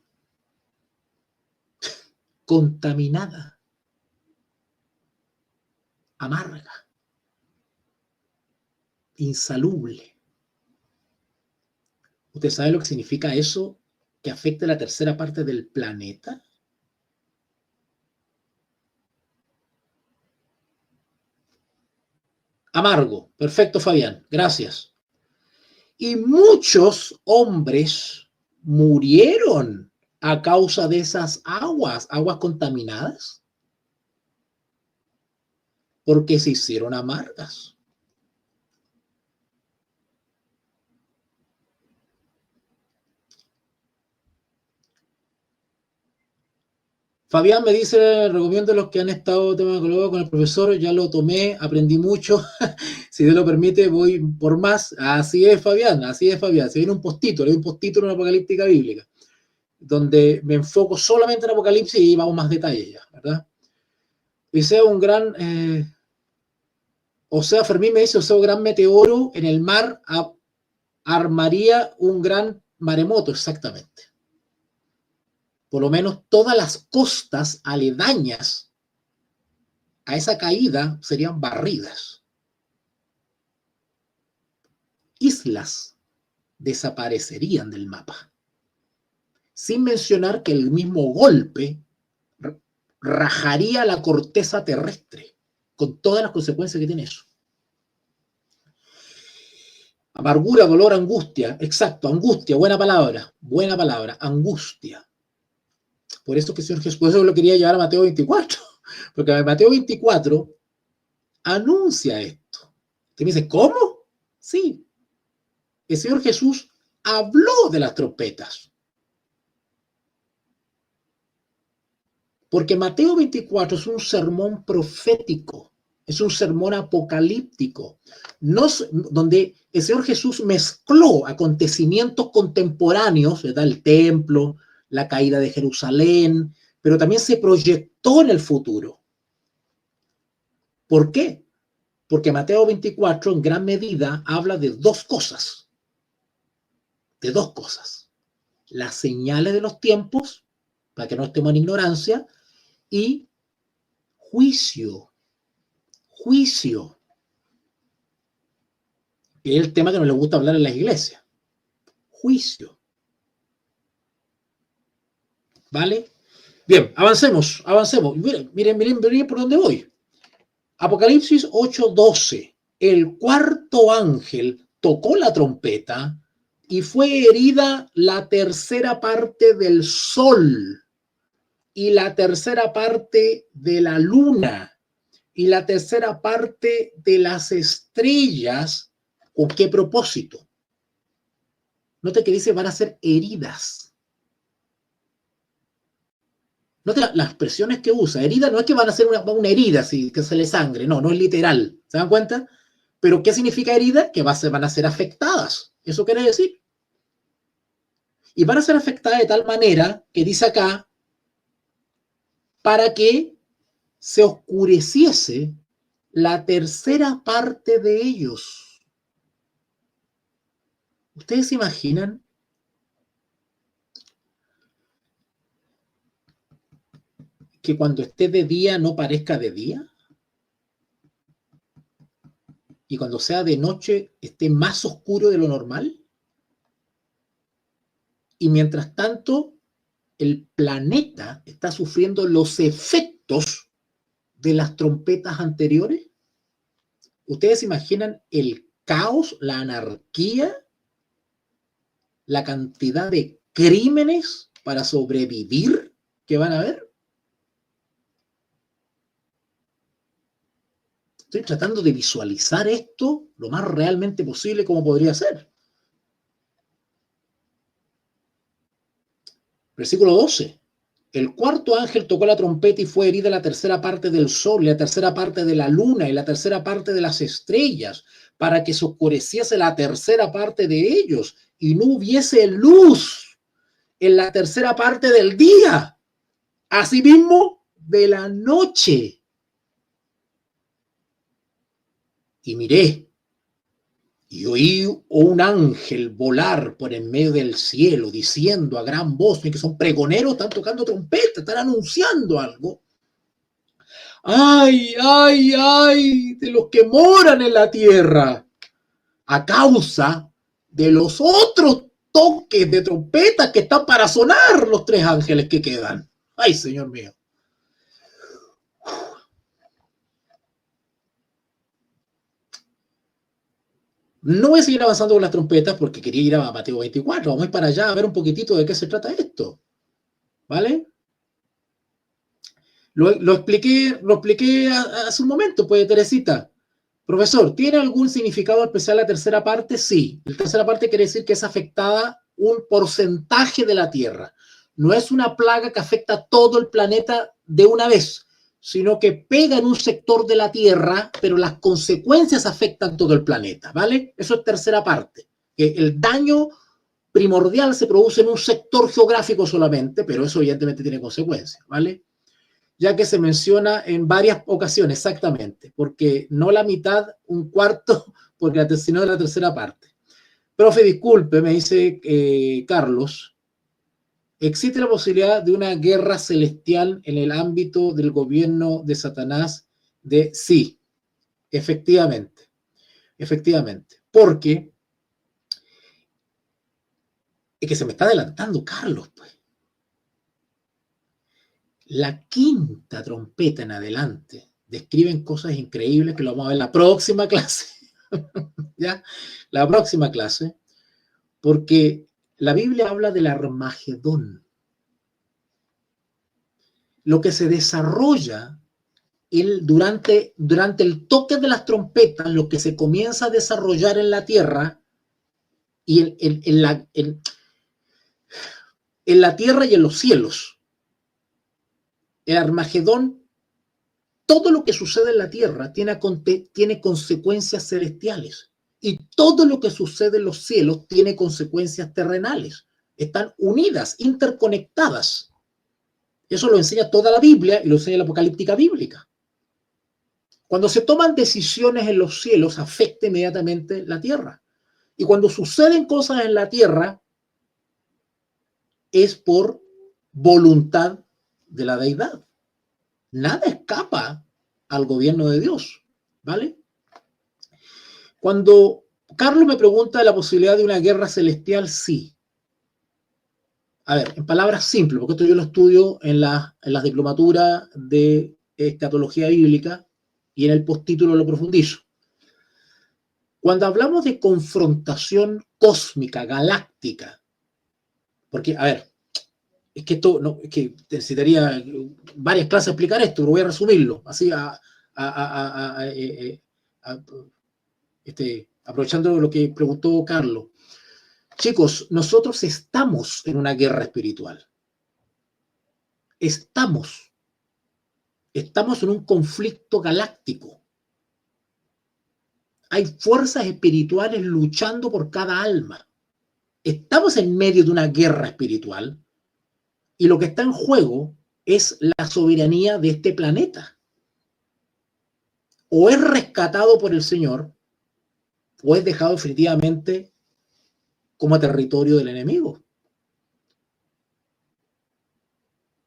[SPEAKER 1] contaminada, amarga, insalubre. ¿Usted sabe lo que significa eso? Que afecte a la tercera parte del planeta. Amargo. Perfecto, Fabián. Gracias. Y muchos hombres murieron a causa de esas aguas contaminadas, porque se hicieron amargas. Fabián me dice, recomiendo a los que han estado tema con el profesor, ya lo tomé, aprendí mucho, si Dios lo permite voy por más. Así es, Fabián, así es, Fabián. Se viene un postito, le doy un postito en una apocalíptica bíblica, donde me enfoco solamente en Apocalipsis y vamos más detalles ya, ¿verdad? Dice un gran, o sea, Fermín me dice, o sea, un gran meteoro en el mar armaría un gran maremoto, exactamente. Por lo menos todas las costas aledañas a esa caída serían barridas. Islas desaparecerían del mapa. Sin mencionar que el mismo golpe rajaría la corteza terrestre, con todas las consecuencias que tiene eso. Amargura, dolor, angustia. Exacto, angustia, buena palabra, angustia. Por eso que Señor Jesús, por eso lo quería llevar a Mateo 24, porque Mateo 24 anuncia esto. Usted me dice, ¿cómo? Sí, el Señor Jesús habló de las trompetas. Porque Mateo 24 es un sermón profético, es un sermón apocalíptico, donde el Señor Jesús mezcló acontecimientos contemporáneos, ¿verdad? El templo, la caída de Jerusalén, pero también se proyectó en el futuro. ¿Por qué? Porque Mateo 24 en gran medida habla de dos cosas. De dos cosas. Las señales de los tiempos, para que no estemos en ignorancia, y juicio. Juicio. Que es el tema que no le gusta hablar en las iglesias. Juicio. ¿Vale? Bien, avancemos. Miren por dónde voy. Apocalipsis 8:12. El cuarto ángel tocó la trompeta y fue herida la tercera parte del sol y la tercera parte de la luna y la tercera parte de las estrellas. ¿Con qué propósito? Nota que dice van a ser heridas. Nota las expresiones que usa. Herida no es que van a ser una herida, así, que se le sangre. No, no es literal. ¿Se dan cuenta? Pero ¿qué significa herida? Que van a ser afectadas. Eso quiere decir. Y van a ser afectadas de tal manera que dice acá, para que se oscureciese la tercera parte de ellos. ¿Ustedes se imaginan que cuando esté de día no parezca de día? Y cuando sea de noche esté más oscuro de lo normal. Y mientras tanto, el planeta está sufriendo los efectos de las trompetas anteriores. ¿Ustedes se imaginan el caos, la anarquía, la cantidad de crímenes para sobrevivir que van a haber? Estoy tratando de visualizar esto lo más realmente posible como podría ser. Versículo 12. El cuarto ángel tocó la trompeta y fue herida la tercera parte del sol, y la tercera parte de la luna y la tercera parte de las estrellas, para que se oscureciese la tercera parte de ellos y no hubiese luz en la tercera parte del día, asimismo de la noche. Y miré, y oí un ángel volar por en medio del cielo, diciendo a gran voz, que son pregoneros, están tocando trompeta, están anunciando algo. ¡Ay, ay, ay! De los que moran en la tierra, a causa de los otros toques de trompeta que están para sonar los 3 ángeles que quedan. ¡Ay, Señor mío! No voy a seguir avanzando con las trompetas porque quería ir a Mateo 24. Vamos a ir para allá a ver un poquitito de qué se trata esto. ¿Vale? Lo expliqué hace un momento, pues, Teresita. Profesor, ¿tiene algún significado especial la tercera parte? Sí. La tercera parte quiere decir que es afectada un porcentaje de la Tierra. No es una plaga que afecta a todo el planeta de una vez, sino que pega en un sector de la Tierra, pero las consecuencias afectan todo el planeta, ¿vale? Eso es tercera parte. Que el daño primordial se produce en un sector geográfico solamente, pero eso evidentemente tiene consecuencias, ¿vale? Ya que se menciona en varias ocasiones, exactamente, porque no la mitad, un cuarto, porque sino de la tercera parte. Profe, disculpe, me dice Carlos, ¿existe la posibilidad de una guerra celestial en el ámbito del gobierno de Satanás? Sí, efectivamente, efectivamente, porque es que se me está adelantando Carlos, pues. La quinta trompeta en adelante describen cosas increíbles que lo vamos a ver en la próxima clase. ¿Ya? La próxima clase, porque la Biblia habla del Armagedón. Lo que se desarrolla durante el toque de las trompetas, lo que se comienza a desarrollar en la tierra y en la tierra y en los cielos. El Armagedón, todo lo que sucede en la tierra tiene consecuencias celestiales y todo lo que sucede en los cielos tiene consecuencias terrenales. Están unidas, interconectadas. Eso lo enseña toda la Biblia y lo enseña la apocalíptica bíblica. Cuando se toman decisiones en los cielos, afecta inmediatamente la tierra. Y cuando suceden cosas en la tierra, es por voluntad de la deidad. Nada escapa al gobierno de Dios, ¿vale? Cuando Carlos me pregunta de la posibilidad de una guerra celestial, sí. A ver, en palabras simples, porque esto yo lo estudio en las diplomaturas de escatología bíblica y en el postítulo lo profundizo. Cuando hablamos de confrontación cósmica, galáctica, porque, a ver, es que esto no, es que necesitaría varias clases explicar esto, pero voy a resumirlo, así aprovechando lo que preguntó Carlos. Chicos, nosotros estamos en una guerra espiritual. Estamos en un conflicto galáctico. Hay fuerzas espirituales luchando por cada alma. Estamos en medio de una guerra espiritual y lo que está en juego es la soberanía de este planeta. O es rescatado por el Señor o es dejado definitivamente como territorio del enemigo.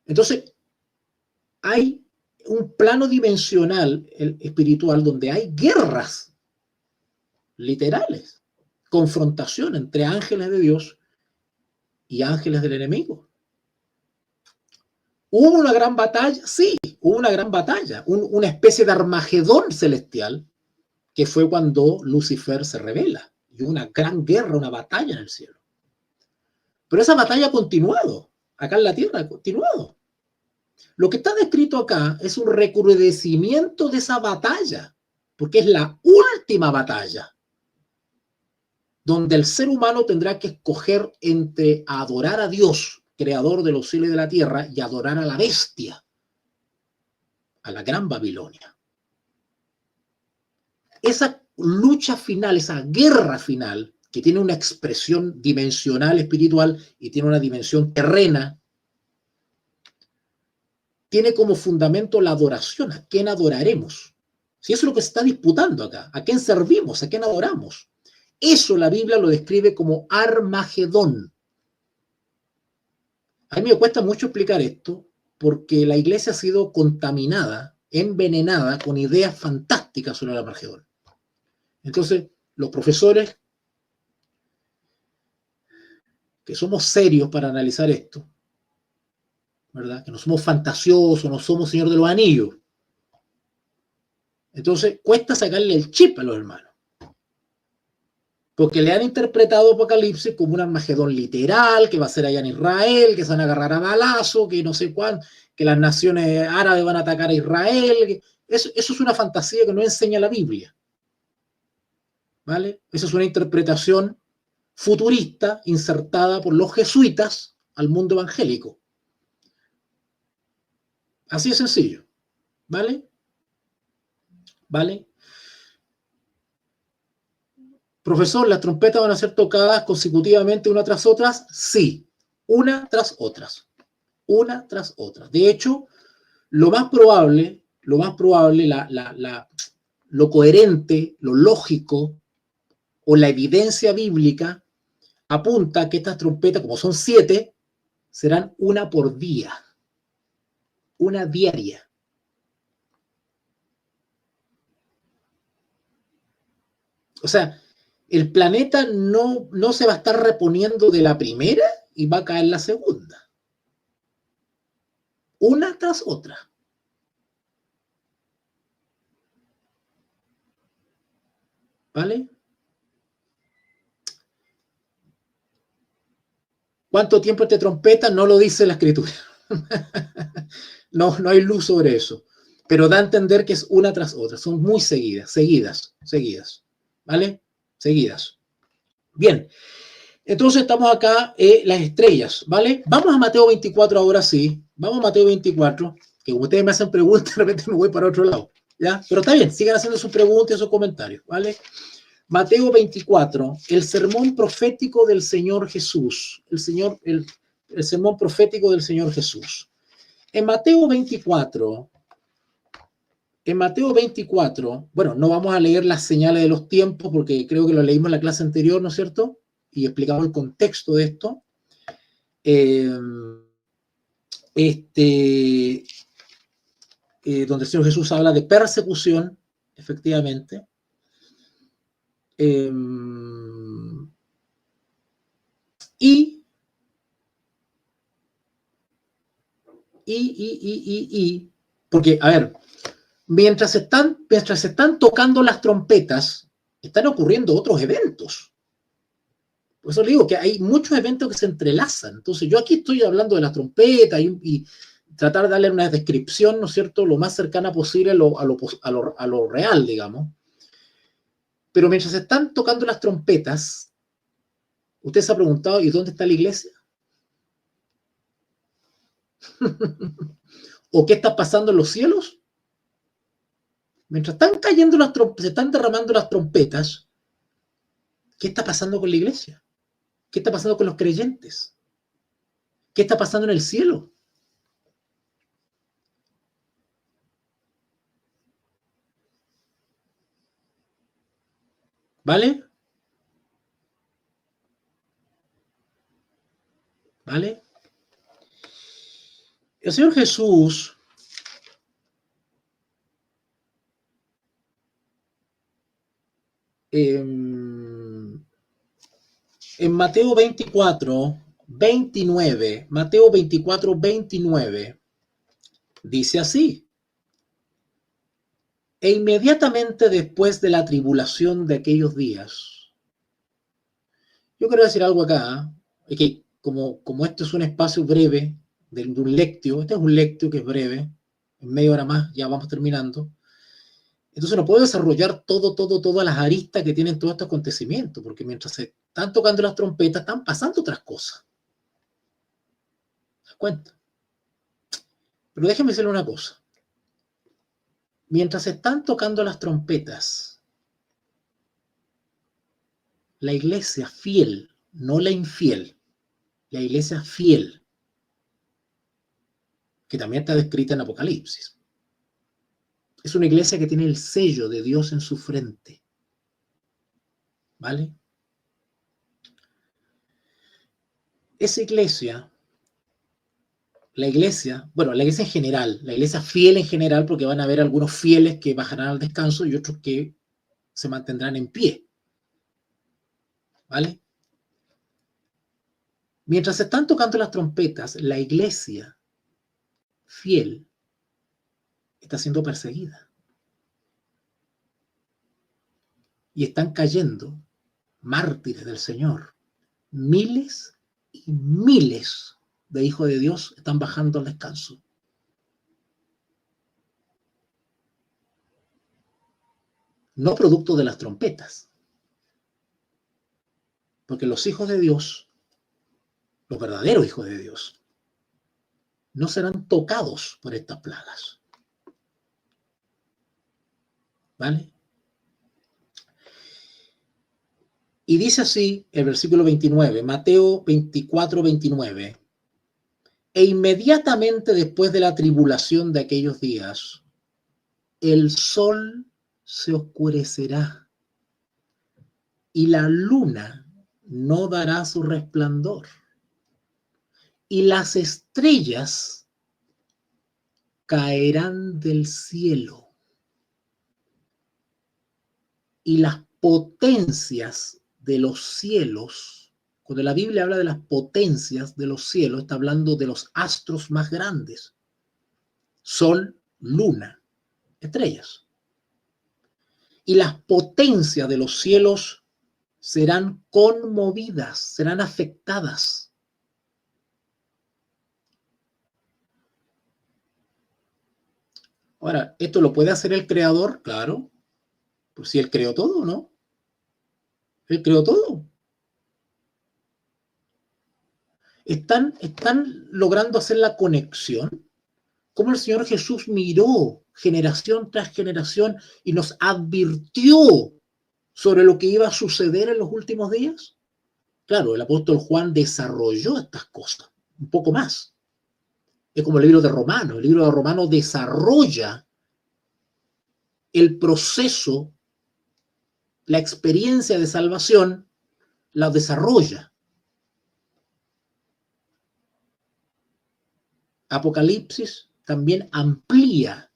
[SPEAKER 1] Entonces, hay un plano dimensional espiritual donde hay guerras literales, confrontación entre ángeles de Dios y ángeles del enemigo. ¿Hubo una gran batalla? Sí, hubo una gran batalla, una especie de Armagedón celestial, que fue cuando Lucifer se revela. Y hubo una gran guerra, una batalla en el cielo. Pero esa batalla ha continuado, acá en la tierra ha continuado. Lo que está descrito acá es un recrudecimiento de esa batalla, porque es la última batalla, donde el ser humano tendrá que escoger entre adorar a Dios, creador de los cielos y de la tierra, y adorar a la bestia, a la gran Babilonia. Esa lucha final, esa guerra final, que tiene una expresión dimensional espiritual y tiene una dimensión terrena, tiene como fundamento la adoración. ¿A quién adoraremos? Si eso es lo que se está disputando acá. ¿A quién servimos? ¿A quién adoramos? Eso la Biblia lo describe como Armagedón. A mí me cuesta mucho explicar esto porque la iglesia ha sido contaminada, envenenada con ideas fantásticas sobre el Armagedón. Entonces, los profesores que somos serios para analizar esto, ¿verdad? Que no somos fantasiosos, no somos Señor de los Anillos. Entonces, cuesta sacarle el chip a los hermanos. Porque le han interpretado Apocalipsis como un Armagedón literal, que va a ser allá en Israel, que se van a agarrar a balazo, que no sé cuánto, que las naciones árabes van a atacar a Israel. Eso es una fantasía que no enseña la Biblia. ¿Vale? Esa es una interpretación futurista insertada por los jesuitas al mundo evangélico. Así de sencillo. ¿Vale? ¿Vale? Profesor, ¿las trompetas van a ser tocadas consecutivamente una tras otras? Sí, una tras otras. Una tras otra. De hecho, lo más probable, lo coherente, lo lógico o la evidencia bíblica apunta que estas trompetas, como son 7, serán una por día. Una diaria. O sea, el planeta no se va a estar reponiendo de la primera y va a caer la segunda. Una tras otra. ¿Vale? ¿Cuánto tiempo te trompeta? No lo dice la escritura. No hay luz sobre eso. Pero da a entender que es una tras otra. Son muy seguidas. ¿Vale? Seguidas. Bien. Entonces estamos acá, las estrellas, ¿vale? Vamos a Mateo 24 ahora sí. Vamos a Mateo 24, que como ustedes me hacen preguntas, de repente me voy para otro lado, ¿ya? Pero está bien, sigan haciendo sus preguntas y sus comentarios, ¿vale? Mateo 24, el sermón profético del Señor Jesús. El sermón profético del Señor Jesús. En Mateo 24, bueno, no vamos a leer las señales de los tiempos porque creo que lo leímos en la clase anterior, ¿no es cierto? Y explicamos el contexto de esto. Donde el Señor Jesús habla de persecución, efectivamente. Porque, a ver, mientras se están tocando las trompetas, están ocurriendo otros eventos. Por eso le digo que hay muchos eventos que se entrelazan. Entonces, yo aquí estoy hablando de las trompetas y tratar de darle una descripción, ¿no es cierto?, lo más cercana posible a lo real, digamos. Pero mientras se están tocando las trompetas, usted se ha preguntado, ¿y dónde está la iglesia? ¿O qué está pasando en los cielos? Mientras están cayendo las trompetas, se están derramando las trompetas, ¿qué está pasando con la iglesia? ¿Qué está pasando con los creyentes? ¿Qué está pasando en el cielo? ¿Vale? ¿Vale? El Señor Jesús en Mateo 24, 29, Mateo 24, 29, dice así: e inmediatamente después de la tribulación de aquellos días. Yo quiero decir algo acá, es que como esto es un espacio breve de un lectio, este es un lectio que es breve, en media hora más ya vamos terminando, entonces no puedo desarrollar todas las aristas que tienen todos estos acontecimientos, porque mientras se están tocando las trompetas, están pasando otras cosas. ¿Se das cuenta? Pero déjeme decirle una cosa. Mientras se están tocando las trompetas, la iglesia fiel, no la infiel, la iglesia fiel, que también está descrita en Apocalipsis, es una iglesia que tiene el sello de Dios en su frente. ¿Vale? Esa iglesia, la iglesia en general, la iglesia fiel en general, porque van a haber algunos fieles que bajarán al descanso y otros que se mantendrán en pie. ¿Vale? Mientras se están tocando las trompetas, la iglesia fiel está siendo perseguida. Y están cayendo mártires del Señor. Miles y miles de hijos de Dios están bajando al descanso. No producto de las trompetas. Porque los hijos de Dios, los verdaderos hijos de Dios, no serán tocados por estas plagas. ¿Vale? Y dice así el versículo 29, Mateo 24, 29. E inmediatamente después de la tribulación de aquellos días, el sol se oscurecerá y la luna no dará su resplandor. Y las estrellas caerán del cielo. Y las potencias de los cielos, cuando la Biblia habla de las potencias de los cielos, está hablando de los astros más grandes. Sol, luna, estrellas. Y las potencias de los cielos serán conmovidas, serán afectadas. Ahora, ¿esto lo puede hacer el creador? Claro. Pues si él creó todo, ¿no? Él creó todo. Están logrando hacer la conexión. Cómo el Señor Jesús miró generación tras generación y nos advirtió sobre lo que iba a suceder en los últimos días. Claro, el apóstol Juan desarrolló estas cosas un poco más. Es como el libro de Romanos. El libro de Romanos desarrolla el proceso, la experiencia de salvación, la desarrolla. Apocalipsis también amplía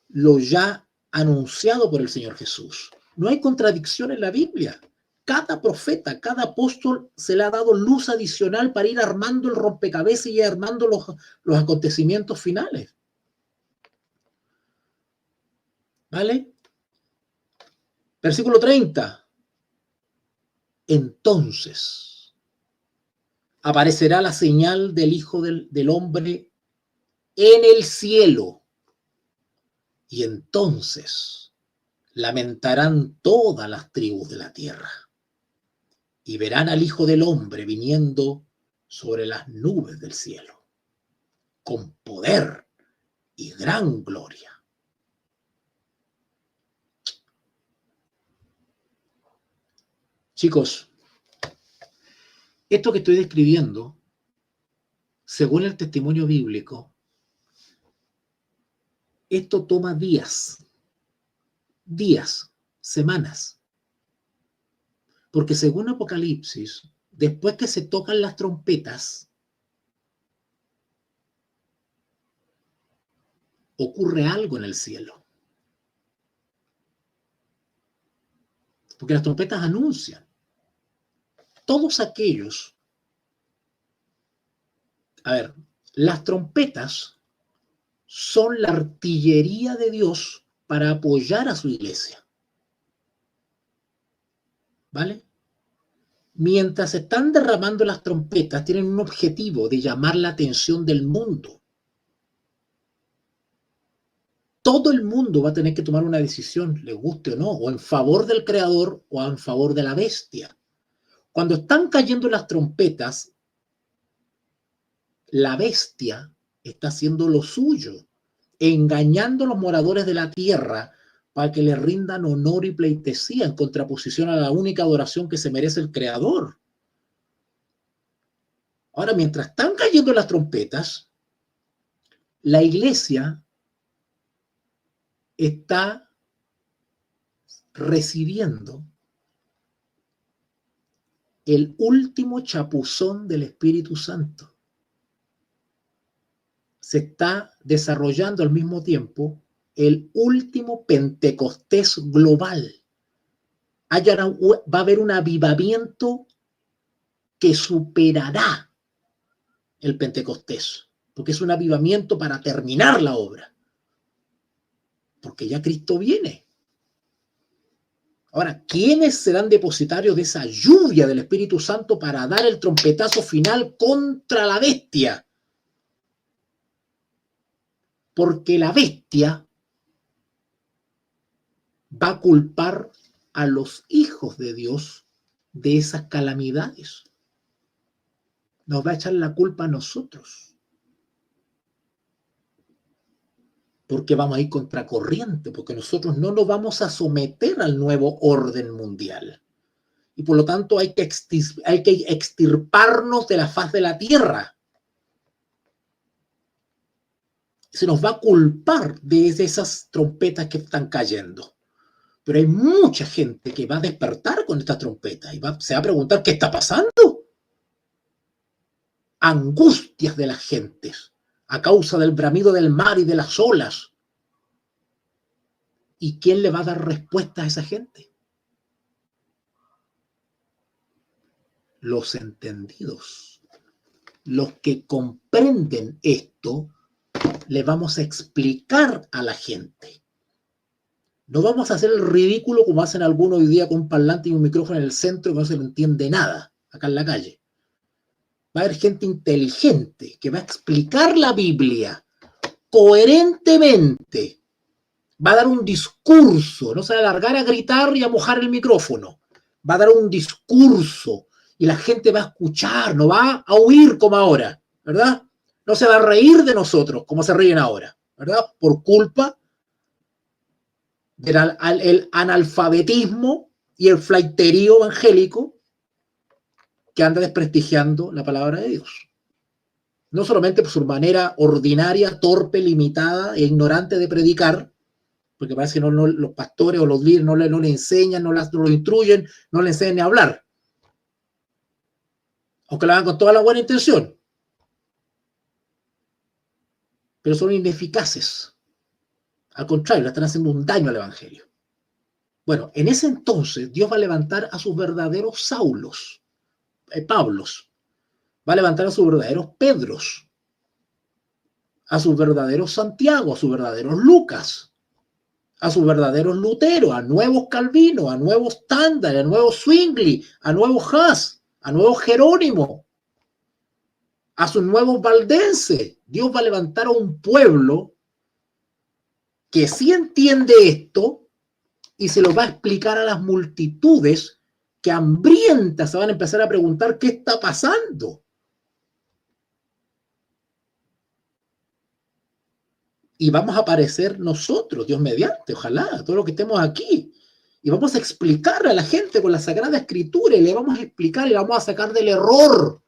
[SPEAKER 1] lo ya anunciado por el Señor Jesús. No hay contradicción en la Biblia. Cada profeta, cada apóstol se le ha dado luz adicional para ir armando el rompecabezas y armando los acontecimientos finales. ¿Vale? Versículo 30. Entonces aparecerá la señal del Hijo del Hombre en el cielo. Y entonces lamentarán todas las tribus de la tierra. Y verán al Hijo del Hombre viniendo sobre las nubes del cielo, con poder y gran gloria. Chicos, esto que estoy describiendo, según el testimonio bíblico, esto toma días, semanas. Porque según Apocalipsis, después que se tocan las trompetas, ocurre algo en el cielo. Porque las trompetas anuncian. Todos aquellos, las trompetas son la artillería de Dios para apoyar a su iglesia. ¿Vale? Mientras están derramando las trompetas, tienen un objetivo de llamar la atención del mundo. Todo el mundo va a tener que tomar una decisión, le guste o no, o en favor del creador o en favor de la bestia. Cuando están cayendo las trompetas, la bestia está haciendo lo suyo, engañando a los moradores de la tierra para que le rindan honor y pleitesía en contraposición a la única adoración que se merece el creador. Ahora, mientras están cayendo las trompetas, la iglesia está recibiendo el último chapuzón del Espíritu Santo. Se está desarrollando al mismo tiempo el último Pentecostés global. Va a haber un avivamiento que superará el Pentecostés, porque es un avivamiento para terminar la obra, porque ya Cristo viene. Ahora, ¿quiénes serán depositarios de esa lluvia del Espíritu Santo para dar el trompetazo final contra la bestia? Porque la bestia va a culpar a los hijos de Dios de esas calamidades. Nos va a echar la culpa a nosotros. Porque vamos a ir contracorriente, porque nosotros no nos vamos a someter al nuevo orden mundial. Y por lo tanto hay que extirparnos de la faz de la tierra. Se nos va a culpar de esas trompetas que están cayendo. Pero hay mucha gente que va a despertar con estas trompetas y se va a preguntar ¿qué está pasando? Angustias de las gentes a causa del bramido del mar y de las olas. ¿Y quién le va a dar respuesta a esa gente? Los entendidos, los que comprenden esto, le vamos a explicar a la gente. No vamos a hacer el ridículo como hacen algunos hoy día con un parlante y un micrófono en el centro que no se le entiende nada acá en la calle. Va a haber gente inteligente que va a explicar la Biblia coherentemente. Va a dar un discurso, no se va a alargar a gritar y a mojar el micrófono. Va a dar un discurso y la gente va a escuchar, no va a huir como ahora, ¿verdad? No se va a reír de nosotros como se ríen ahora, ¿verdad? Por culpa del analfabetismo y el flaiterío evangélico que anda desprestigiando la palabra de Dios. No solamente por su manera ordinaria, torpe, limitada e ignorante de predicar, porque parece que los pastores o los líderes no le enseñan, no lo instruyen, no le enseñan ni a hablar. Aunque lo hagan con toda la buena intención. Pero son ineficaces. Al contrario, le están haciendo un daño al evangelio. Bueno, en ese entonces Dios va a levantar a sus verdaderos Saulos, Pablos. Va a levantar a sus verdaderos Pedros, a sus verdaderos Santiago, a sus verdaderos Lucas, a sus verdaderos Lutero, a nuevos Calvino, a nuevos Tándale, a nuevos Zwingli, a nuevos Haas, a nuevos Jerónimo, a sus nuevos valdenses. Dios va a levantar a un pueblo que sí entiende esto y se lo va a explicar a las multitudes que hambrientas se van a empezar a preguntar qué está pasando. Y vamos a aparecer nosotros, Dios mediante, ojalá, todos los que estemos aquí. Y vamos a explicarle a la gente con la Sagrada Escritura y le vamos a explicar y le vamos a sacar del error.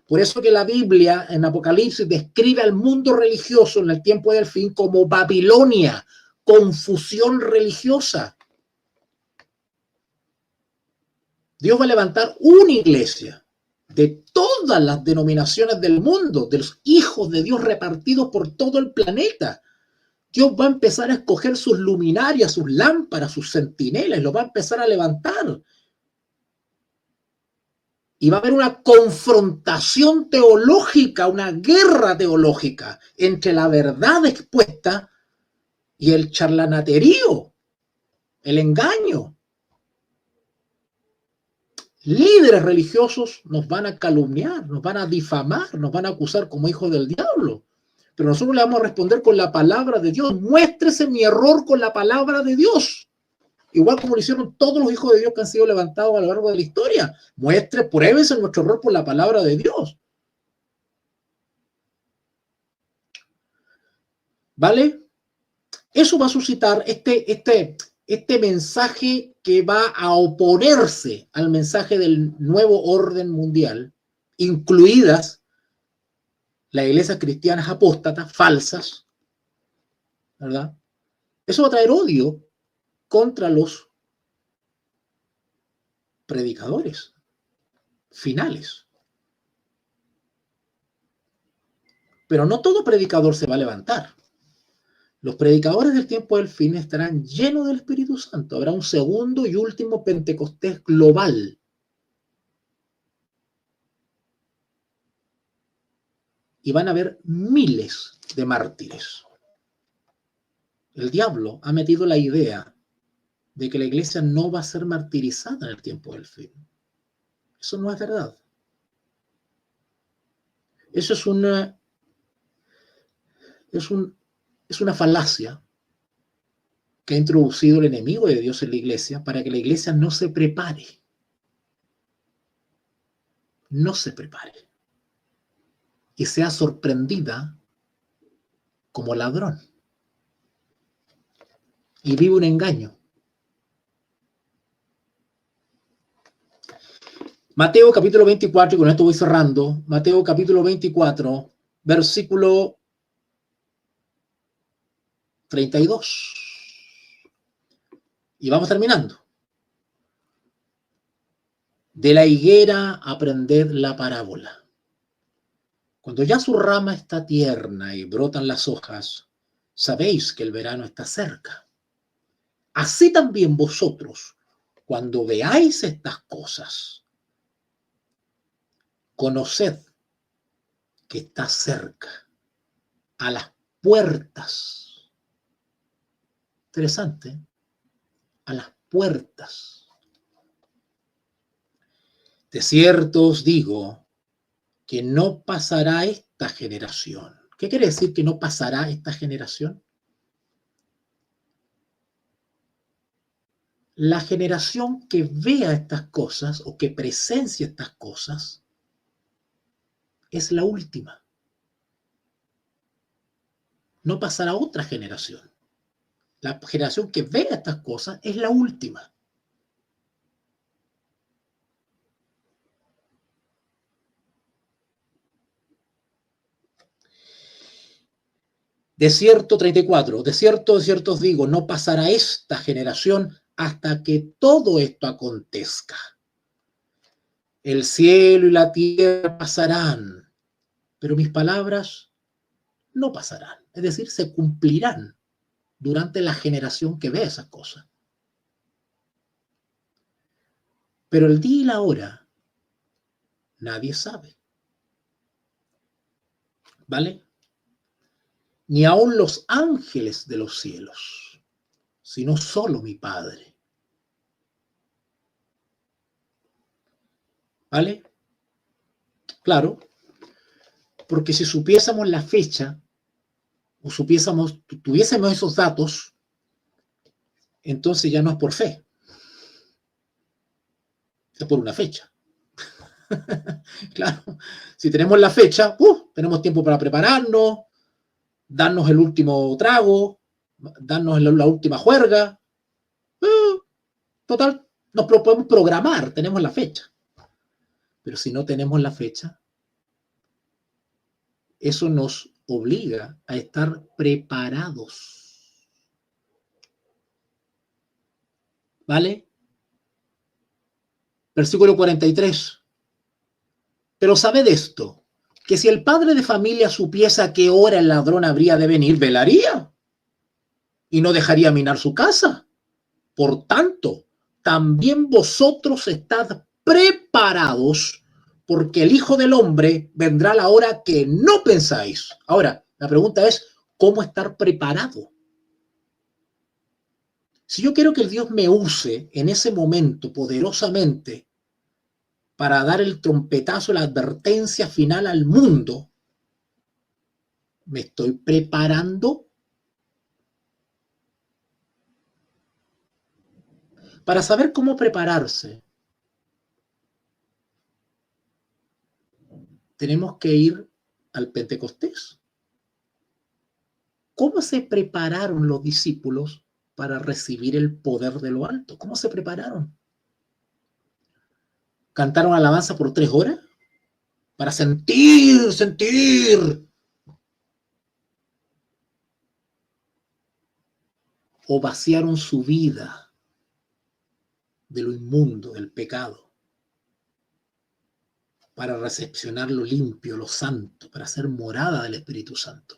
[SPEAKER 1] Por eso que la Biblia en Apocalipsis describe al mundo religioso en el tiempo del fin como Babilonia, confusión religiosa. Dios va a levantar una iglesia de todas las denominaciones del mundo, de los hijos de Dios repartidos por todo el planeta. Dios va a empezar a escoger sus luminarias, sus lámparas, sus centinelas, y los va a empezar a levantar. Y va a haber una confrontación teológica, una guerra teológica entre la verdad expuesta y el charlanaterío, el engaño. Líderes religiosos nos van a calumniar, nos van a difamar, nos van a acusar como hijos del diablo. Pero nosotros le vamos a responder con la palabra de Dios. Muéstrese mi error con la palabra de Dios. Igual como lo hicieron todos los hijos de Dios que han sido levantados a lo largo de la historia. Pruébese nuestro error por la palabra de Dios. ¿Vale? Eso va a suscitar este mensaje que va a oponerse al mensaje del nuevo orden mundial, incluidas las iglesias cristianas apóstatas, falsas, ¿verdad? Eso va a traer odio contra los predicadores finales. Pero no todo predicador se va a levantar. Los predicadores del tiempo del fin estarán llenos del Espíritu Santo. Habrá un segundo y último Pentecostés global. y van a haber miles de mártires. El diablo ha metido la idea de que la iglesia no va a ser martirizada en el tiempo del fin. Eso no es verdad. Eso es una falacia que ha introducido el enemigo de Dios en la iglesia para que la iglesia no se prepare. No se prepare. Y sea sorprendida como ladrón. Y vive un engaño. Mateo capítulo 24, y con esto voy cerrando. Mateo capítulo 24, versículo 32. Y vamos terminando. De la higuera aprended la parábola. Cuando ya su rama está tierna y brotan las hojas, sabéis que el verano está cerca. Así también vosotros, cuando veáis estas cosas, conoced que está cerca, a las puertas. Interesante, a las puertas. De cierto os digo que no pasará esta generación. ¿Qué quiere decir que no pasará esta generación? La generación que vea estas cosas o que presencia estas cosas es la última. No pasará otra generación. La generación que vea estas cosas es la última. De cierto, 34, de cierto os digo, no pasará esta generación hasta que todo esto acontezca. El cielo y la tierra pasarán, pero mis palabras no pasarán. Es decir, se cumplirán durante la generación que ve esas cosas. Pero el día y la hora, nadie sabe. ¿Vale? Ni aun los ángeles de los cielos, sino solo mi Padre. ¿Vale? Claro, porque si supiésemos la fecha, o tuviésemos esos datos, entonces ya no es por fe, es por una fecha. Claro, si tenemos la fecha, tenemos tiempo para prepararnos, darnos el último trago, darnos la última juerga. Total, nos podemos programar, tenemos la fecha. Pero si no tenemos la fecha, eso nos obliga a estar preparados. ¿Vale? Versículo 43. Pero sabed esto, que si el padre de familia supiese a qué hora el ladrón habría de venir, velaría y no dejaría minar su casa. Por tanto, también vosotros estad preparados, porque el Hijo del Hombre vendrá a la hora que no pensáis. Ahora, la pregunta es, ¿cómo estar preparado? Si yo quiero que el Dios me use en ese momento poderosamente para dar el trompetazo, la advertencia final al mundo, ¿me estoy preparando? Para saber cómo prepararse, tenemos que ir al Pentecostés. ¿Cómo se prepararon los discípulos para recibir el poder de lo alto? ¿Cómo se prepararon? ¿Cantaron alabanza por 3 horas? Para sentir. ¿O vaciaron su vida de lo inmundo, del pecado, para recepcionar lo limpio, lo santo, para ser morada del Espíritu Santo?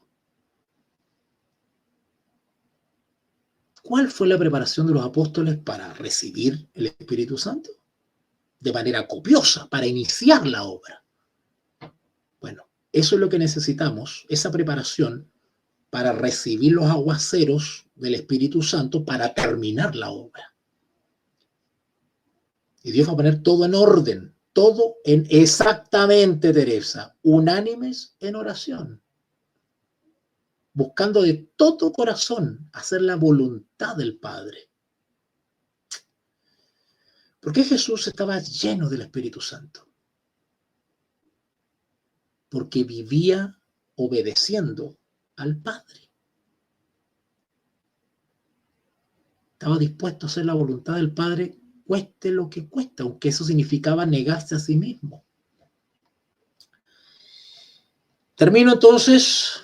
[SPEAKER 1] ¿Cuál fue la preparación de los apóstoles para recibir el Espíritu Santo? De manera copiosa, para iniciar la obra. Bueno, Eso es lo que necesitamos, esa preparación para recibir los aguaceros del Espíritu Santo para terminar la obra. Y Dios va a poner todo en orden, todo en exactamente, Teresa, unánimes en oración, buscando de todo corazón hacer la voluntad del Padre. ¿Por qué Jesús estaba lleno del Espíritu Santo? Porque vivía obedeciendo al Padre. Estaba dispuesto a hacer la voluntad del Padre, cueste lo que cueste, aunque eso significaba negarse a sí mismo. Termino entonces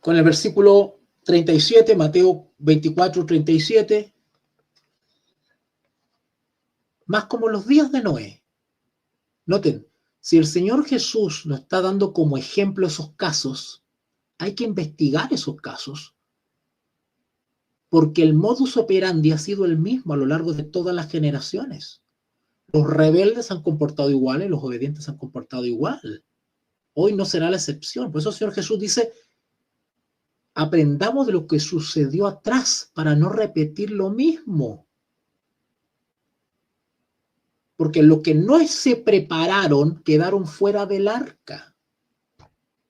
[SPEAKER 1] con el versículo 37, Mateo 24, 37. Más como los días de Noé. Noten, si el Señor Jesús nos está dando como ejemplo esos casos, hay que investigar esos casos, porque el modus operandi ha sido el mismo a lo largo de todas las generaciones. Los rebeldes se han comportado igual y los obedientes se han comportado igual. Hoy no será la excepción. Por eso el Señor Jesús dice, aprendamos de lo que sucedió atrás para no repetir lo mismo. Porque los que no se prepararon quedaron fuera del arca.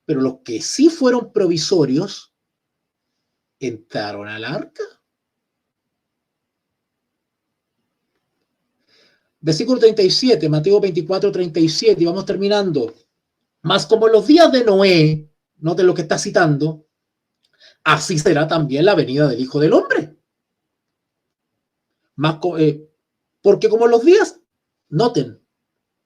[SPEAKER 1] Pero los que sí fueron provisorios entraron al arca. Versículo 37, Mateo 24, 37, y vamos terminando. Mas como en los días de Noé, noten lo que está citando, así será también la venida del Hijo del Hombre. Porque como en los días, noten,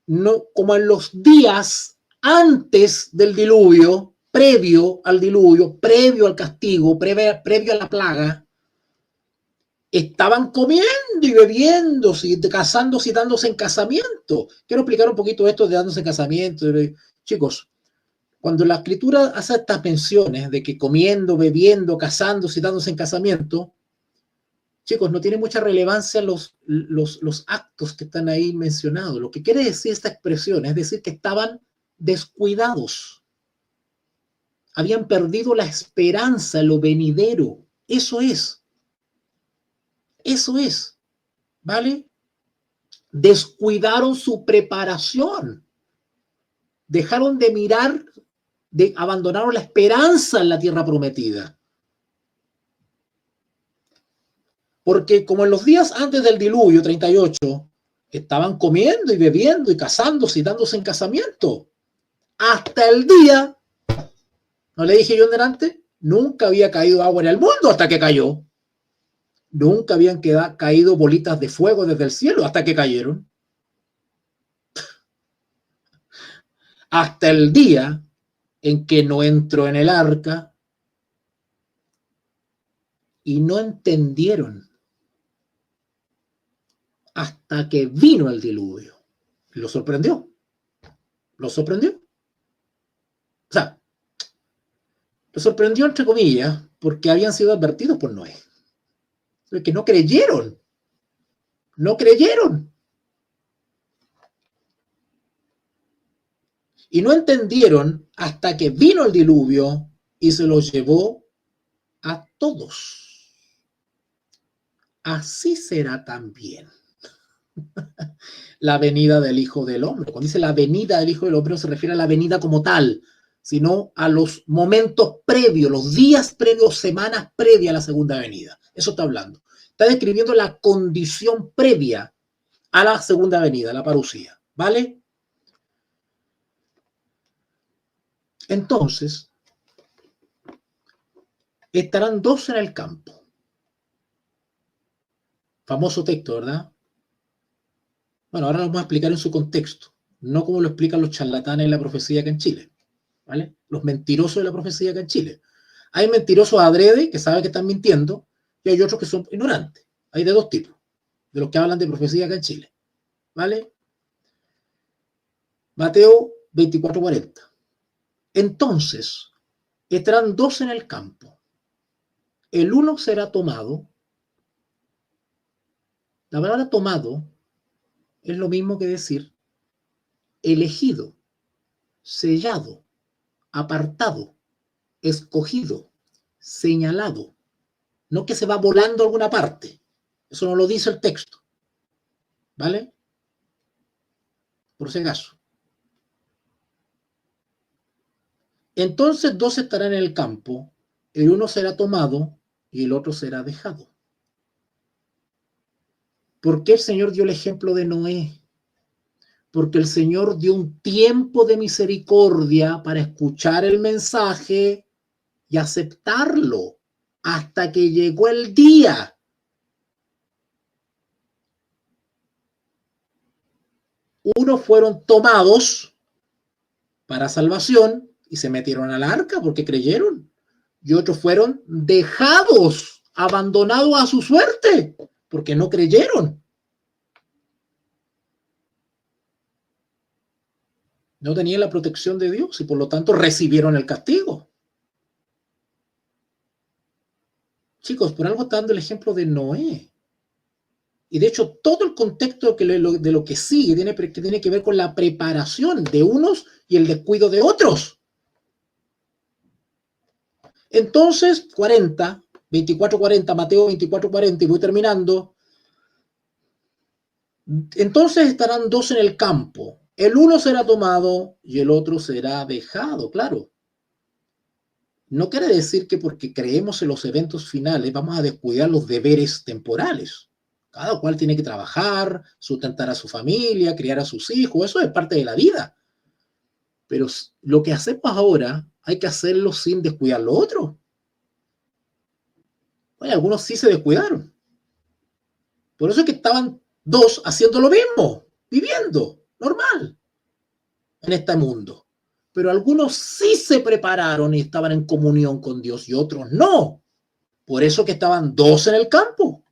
[SPEAKER 1] no, como en los días antes del diluvio, previo al diluvio, previo al castigo, previo a la plaga, estaban comiendo y bebiendo, casándose y dándose en casamiento. Quiero explicar un poquito esto de dándose en casamiento. Chicos, cuando la Escritura hace estas menciones de que comiendo, bebiendo, casándose y dándose en casamiento, chicos, no tiene mucha relevancia los actos que están ahí mencionados. Lo que quiere decir esta expresión es decir que estaban descuidados. Habían perdido la esperanza, lo venidero. Eso es. Eso es. ¿Vale? Descuidaron su preparación. Dejaron de mirar, abandonaron la esperanza en la tierra prometida. Porque como en los días antes del diluvio, 38, estaban comiendo y bebiendo y casándose y dándose en casamiento. Hasta el día, ¿no le dije yo en delante? Nunca había caído agua en el mundo hasta que cayó. Nunca habían caído bolitas de fuego desde el cielo hasta que cayeron. Hasta el día en que no entró en el arca y no entendieron hasta que vino el diluvio. Lo sorprendió. Lo sorprendió. O sea, lo sorprendió entre comillas porque habían sido advertidos por Noé. Que no creyeron. No creyeron. Y no entendieron hasta que vino el diluvio y se los llevó a todos. Así será también la venida del Hijo del Hombre. Cuando dice la venida del Hijo del Hombre no se refiere a la venida como tal, sino a los momentos previos, los días previos, semanas previas a la segunda venida. Eso está hablando. Está describiendo la condición previa a la segunda venida, la parusía. ¿Vale? Entonces, estarán dos en el campo. Famoso texto, ¿verdad? Bueno, ahora lo vamos a explicar en su contexto, no como lo explican los charlatanes de la profecía acá en Chile, ¿vale? Los mentirosos de la profecía acá en Chile. Hay mentirosos adrede que saben que están mintiendo y hay otros que son ignorantes. Hay de dos tipos, de los que hablan de profecía acá en Chile, ¿vale? Mateo 24:40. Entonces, estarán dos en el campo. El uno será tomado. La palabra tomado es lo mismo que decir elegido, sellado, apartado, escogido, señalado. No que se va volando a alguna parte. Eso no lo dice el texto. ¿Vale? Por si acaso. Entonces 2 estarán en el campo, el uno será tomado y el otro será dejado. ¿Por qué el Señor dio el ejemplo de Noé? Porque el Señor dio un tiempo de misericordia para escuchar el mensaje y aceptarlo hasta que llegó el día. Unos fueron tomados para salvación y se metieron al arca porque creyeron. Y otros fueron dejados, abandonados a su suerte porque no creyeron. No tenían la protección de Dios y por lo tanto recibieron el castigo. Chicos, por algo está dando el ejemplo de Noé. Y de hecho, todo el contexto de lo que sigue tiene que ver con la preparación de unos y el descuido de otros. Entonces, 24:40, Mateo 24:40, y voy terminando. Entonces estarán 2 en el campo. El uno será tomado y el otro será dejado, claro. No quiere decir que porque creemos en los eventos finales vamos a descuidar los deberes temporales. Cada cual tiene que trabajar, sustentar a su familia, criar a sus hijos, eso es parte de la vida. Pero lo que hacemos ahora hay que hacerlo sin descuidar lo otro. Bueno, algunos sí se descuidaron. Por eso es que estaban 2 haciendo lo mismo, viviendo normal en este mundo. Pero algunos sí se prepararon y estaban en comunión con Dios y otros no. Por eso que estaban 2 en el campo.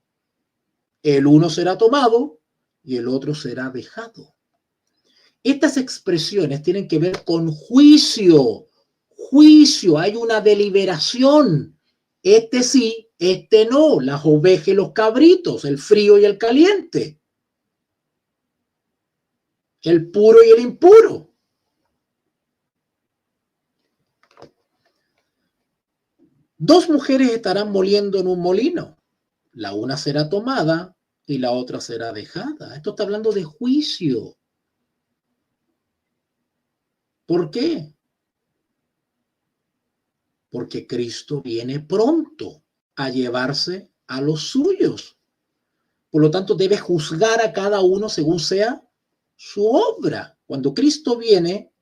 [SPEAKER 1] El uno será tomado y el otro será dejado. Estas expresiones tienen que ver con juicio. Juicio, hay una deliberación. Este sí, este no. Las ovejas y los cabritos, el frío y el caliente. El puro y el impuro. Dos mujeres estarán moliendo en un molino. La una será tomada y la otra será dejada. Esto está hablando de juicio. ¿Por qué? Porque Cristo viene pronto a llevarse a los suyos. Por lo tanto, debe juzgar a cada uno según sea su obra. Cuando Cristo viene,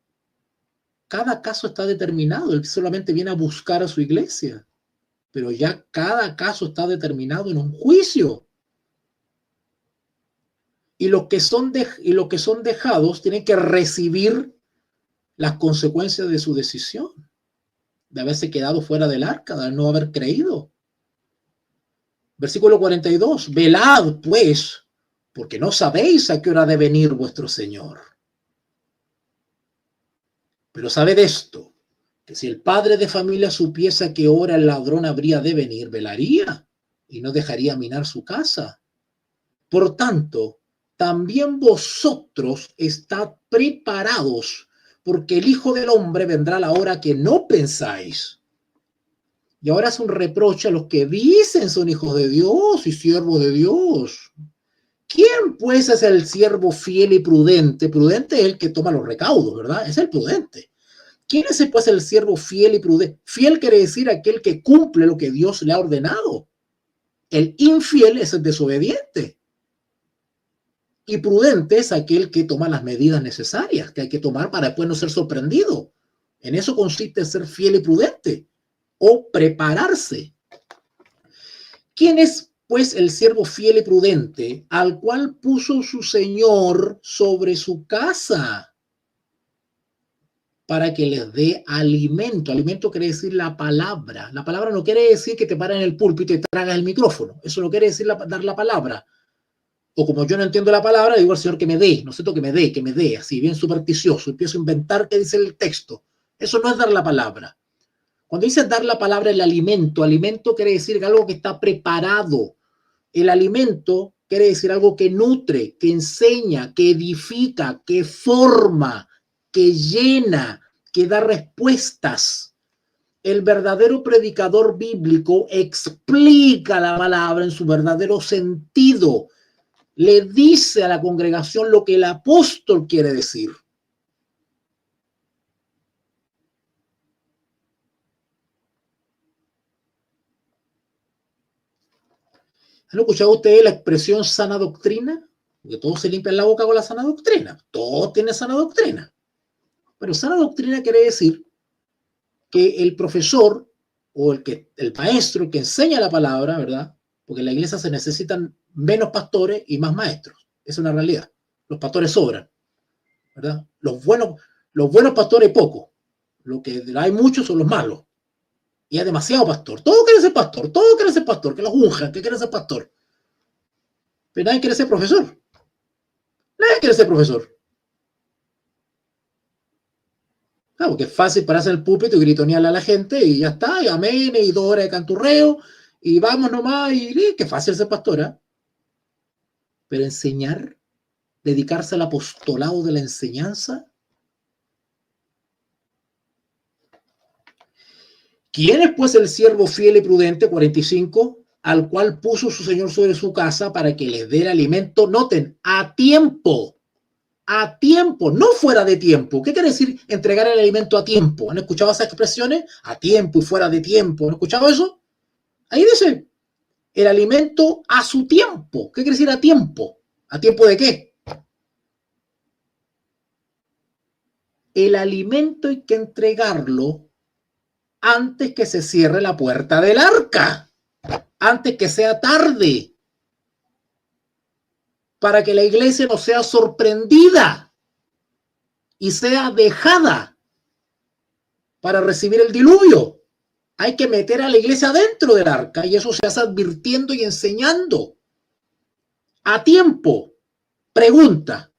[SPEAKER 1] cada caso está determinado. Él solamente viene a buscar a su iglesia. Pero ya cada caso está determinado en un juicio. Y los que son dejados tienen que recibir las consecuencias de su decisión, de haberse quedado fuera del arca, de no haber creído. Versículo 42, velad pues, porque no sabéis a qué hora ha de venir vuestro Señor. Pero sabed esto, que si el padre de familia supiese a qué hora el ladrón habría de venir, velaría y no dejaría minar su casa. Por tanto, también vosotros estad preparados, porque el Hijo del Hombre vendrá a la hora que no pensáis. Y ahora es un reproche a los que dicen son hijos de Dios y siervos de Dios. ¿Quién pues es el siervo fiel y prudente? Prudente es el que toma los recaudos, ¿verdad? Es el prudente. ¿Quién es pues el siervo fiel y prudente? Fiel quiere decir aquel que cumple lo que Dios le ha ordenado. El infiel es el desobediente. Y prudente es aquel que toma las medidas necesarias que hay que tomar para después no ser sorprendido. En eso consiste ser fiel y prudente o prepararse. ¿Quién es, pues, el siervo fiel y prudente al cual puso su Señor sobre su casa para que les dé alimento? Alimento quiere decir la palabra. La palabra no quiere decir que te pares en el púlpito y te tragas el micrófono. Eso no quiere decir dar la palabra. O como yo no entiendo la palabra, digo al Señor que me dé, no sé, que me dé, así bien supersticioso, empiezo a inventar qué dice el texto. Eso no es dar la palabra. Cuando dice dar la palabra, el alimento quiere decir algo que está preparado. El alimento quiere decir algo que nutre, que enseña, que edifica, que forma, que llena, que da respuestas. El verdadero predicador bíblico explica la palabra en su verdadero sentido. Le dice a la congregación lo que el apóstol quiere decir. ¿Han escuchado ustedes la expresión sana doctrina? Porque todos se limpian la boca con la sana doctrina. Todos tienen sana doctrina. Pero sana doctrina quiere decir que el profesor o el maestro que enseña la palabra, ¿verdad? Porque en la iglesia se necesitan menos pastores y más maestros. Es una realidad. Los pastores sobran, ¿verdad? Los buenos pastores hay pocos. Lo que hay muchos son los malos. Y hay demasiado pastor. Todos quieren ser pastor. Todos quieren ser pastor. Que los unjan, que quieren ser pastor. Pero nadie quiere ser profesor. Nadie quiere ser profesor. Claro, porque es fácil pararse en el púlpito y gritonearle a la gente y ya está, y amén, y 2 horas de canturreo, y vamos nomás, y qué fácil ser pastora. Pero enseñar, dedicarse al apostolado de la enseñanza. ¿Quién es pues el siervo fiel y prudente, 45, al cual puso su señor sobre su casa para que les dé el alimento, noten, a tiempo? A tiempo, no fuera de tiempo. ¿Qué quiere decir entregar el alimento a tiempo? ¿Han escuchado esas expresiones? A tiempo y fuera de tiempo. ¿Han escuchado eso? Ahí dice, el alimento a su tiempo. ¿Qué quiere decir a tiempo? ¿A tiempo de qué? El alimento hay que entregarlo antes que se cierre la puerta del arca, antes que sea tarde, para que la iglesia no sea sorprendida y sea dejada para recibir el diluvio. Hay que meter a la iglesia dentro del arca y eso se hace advirtiendo y enseñando. A tiempo. Pregunta.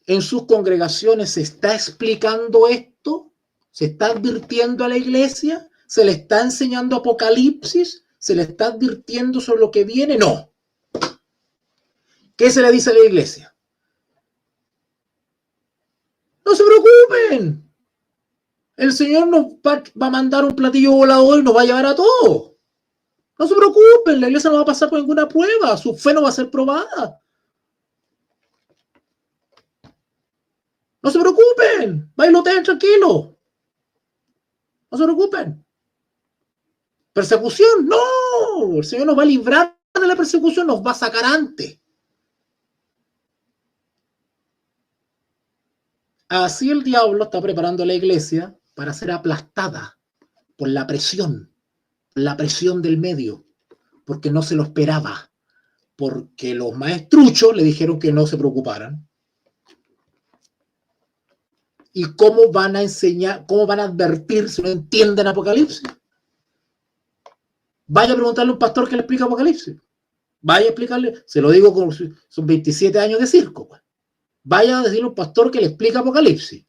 [SPEAKER 1] ¿En sus congregaciones se está explicando esto? ¿Se está advirtiendo a la iglesia? ¿Se le está enseñando Apocalipsis? ¿Se le está advirtiendo sobre lo que viene? No. ¿Qué se le dice a la iglesia? No se preocupen. El Señor nos va a mandar un platillo volador y nos va a llevar a todos. No se preocupen, la iglesia no va a pasar por ninguna prueba, su fe no va a ser probada. No se preocupen, bailoteen tranquilo. No se preocupen. ¿Persecución? No, el Señor nos va a librar de la persecución, nos va a sacar antes. Así el diablo está preparando a la iglesia para ser aplastada por la presión del medio, porque no se lo esperaba, porque los maestruchos le dijeron que no se preocuparan. ¿Y cómo van a enseñar, cómo van a advertir si no entienden Apocalipsis? Vaya a preguntarle a un pastor que le explica Apocalipsis. Vaya a explicarle, se lo digo como son 27 años de circo. Pues. Vaya a decirle a un pastor que le explica Apocalipsis.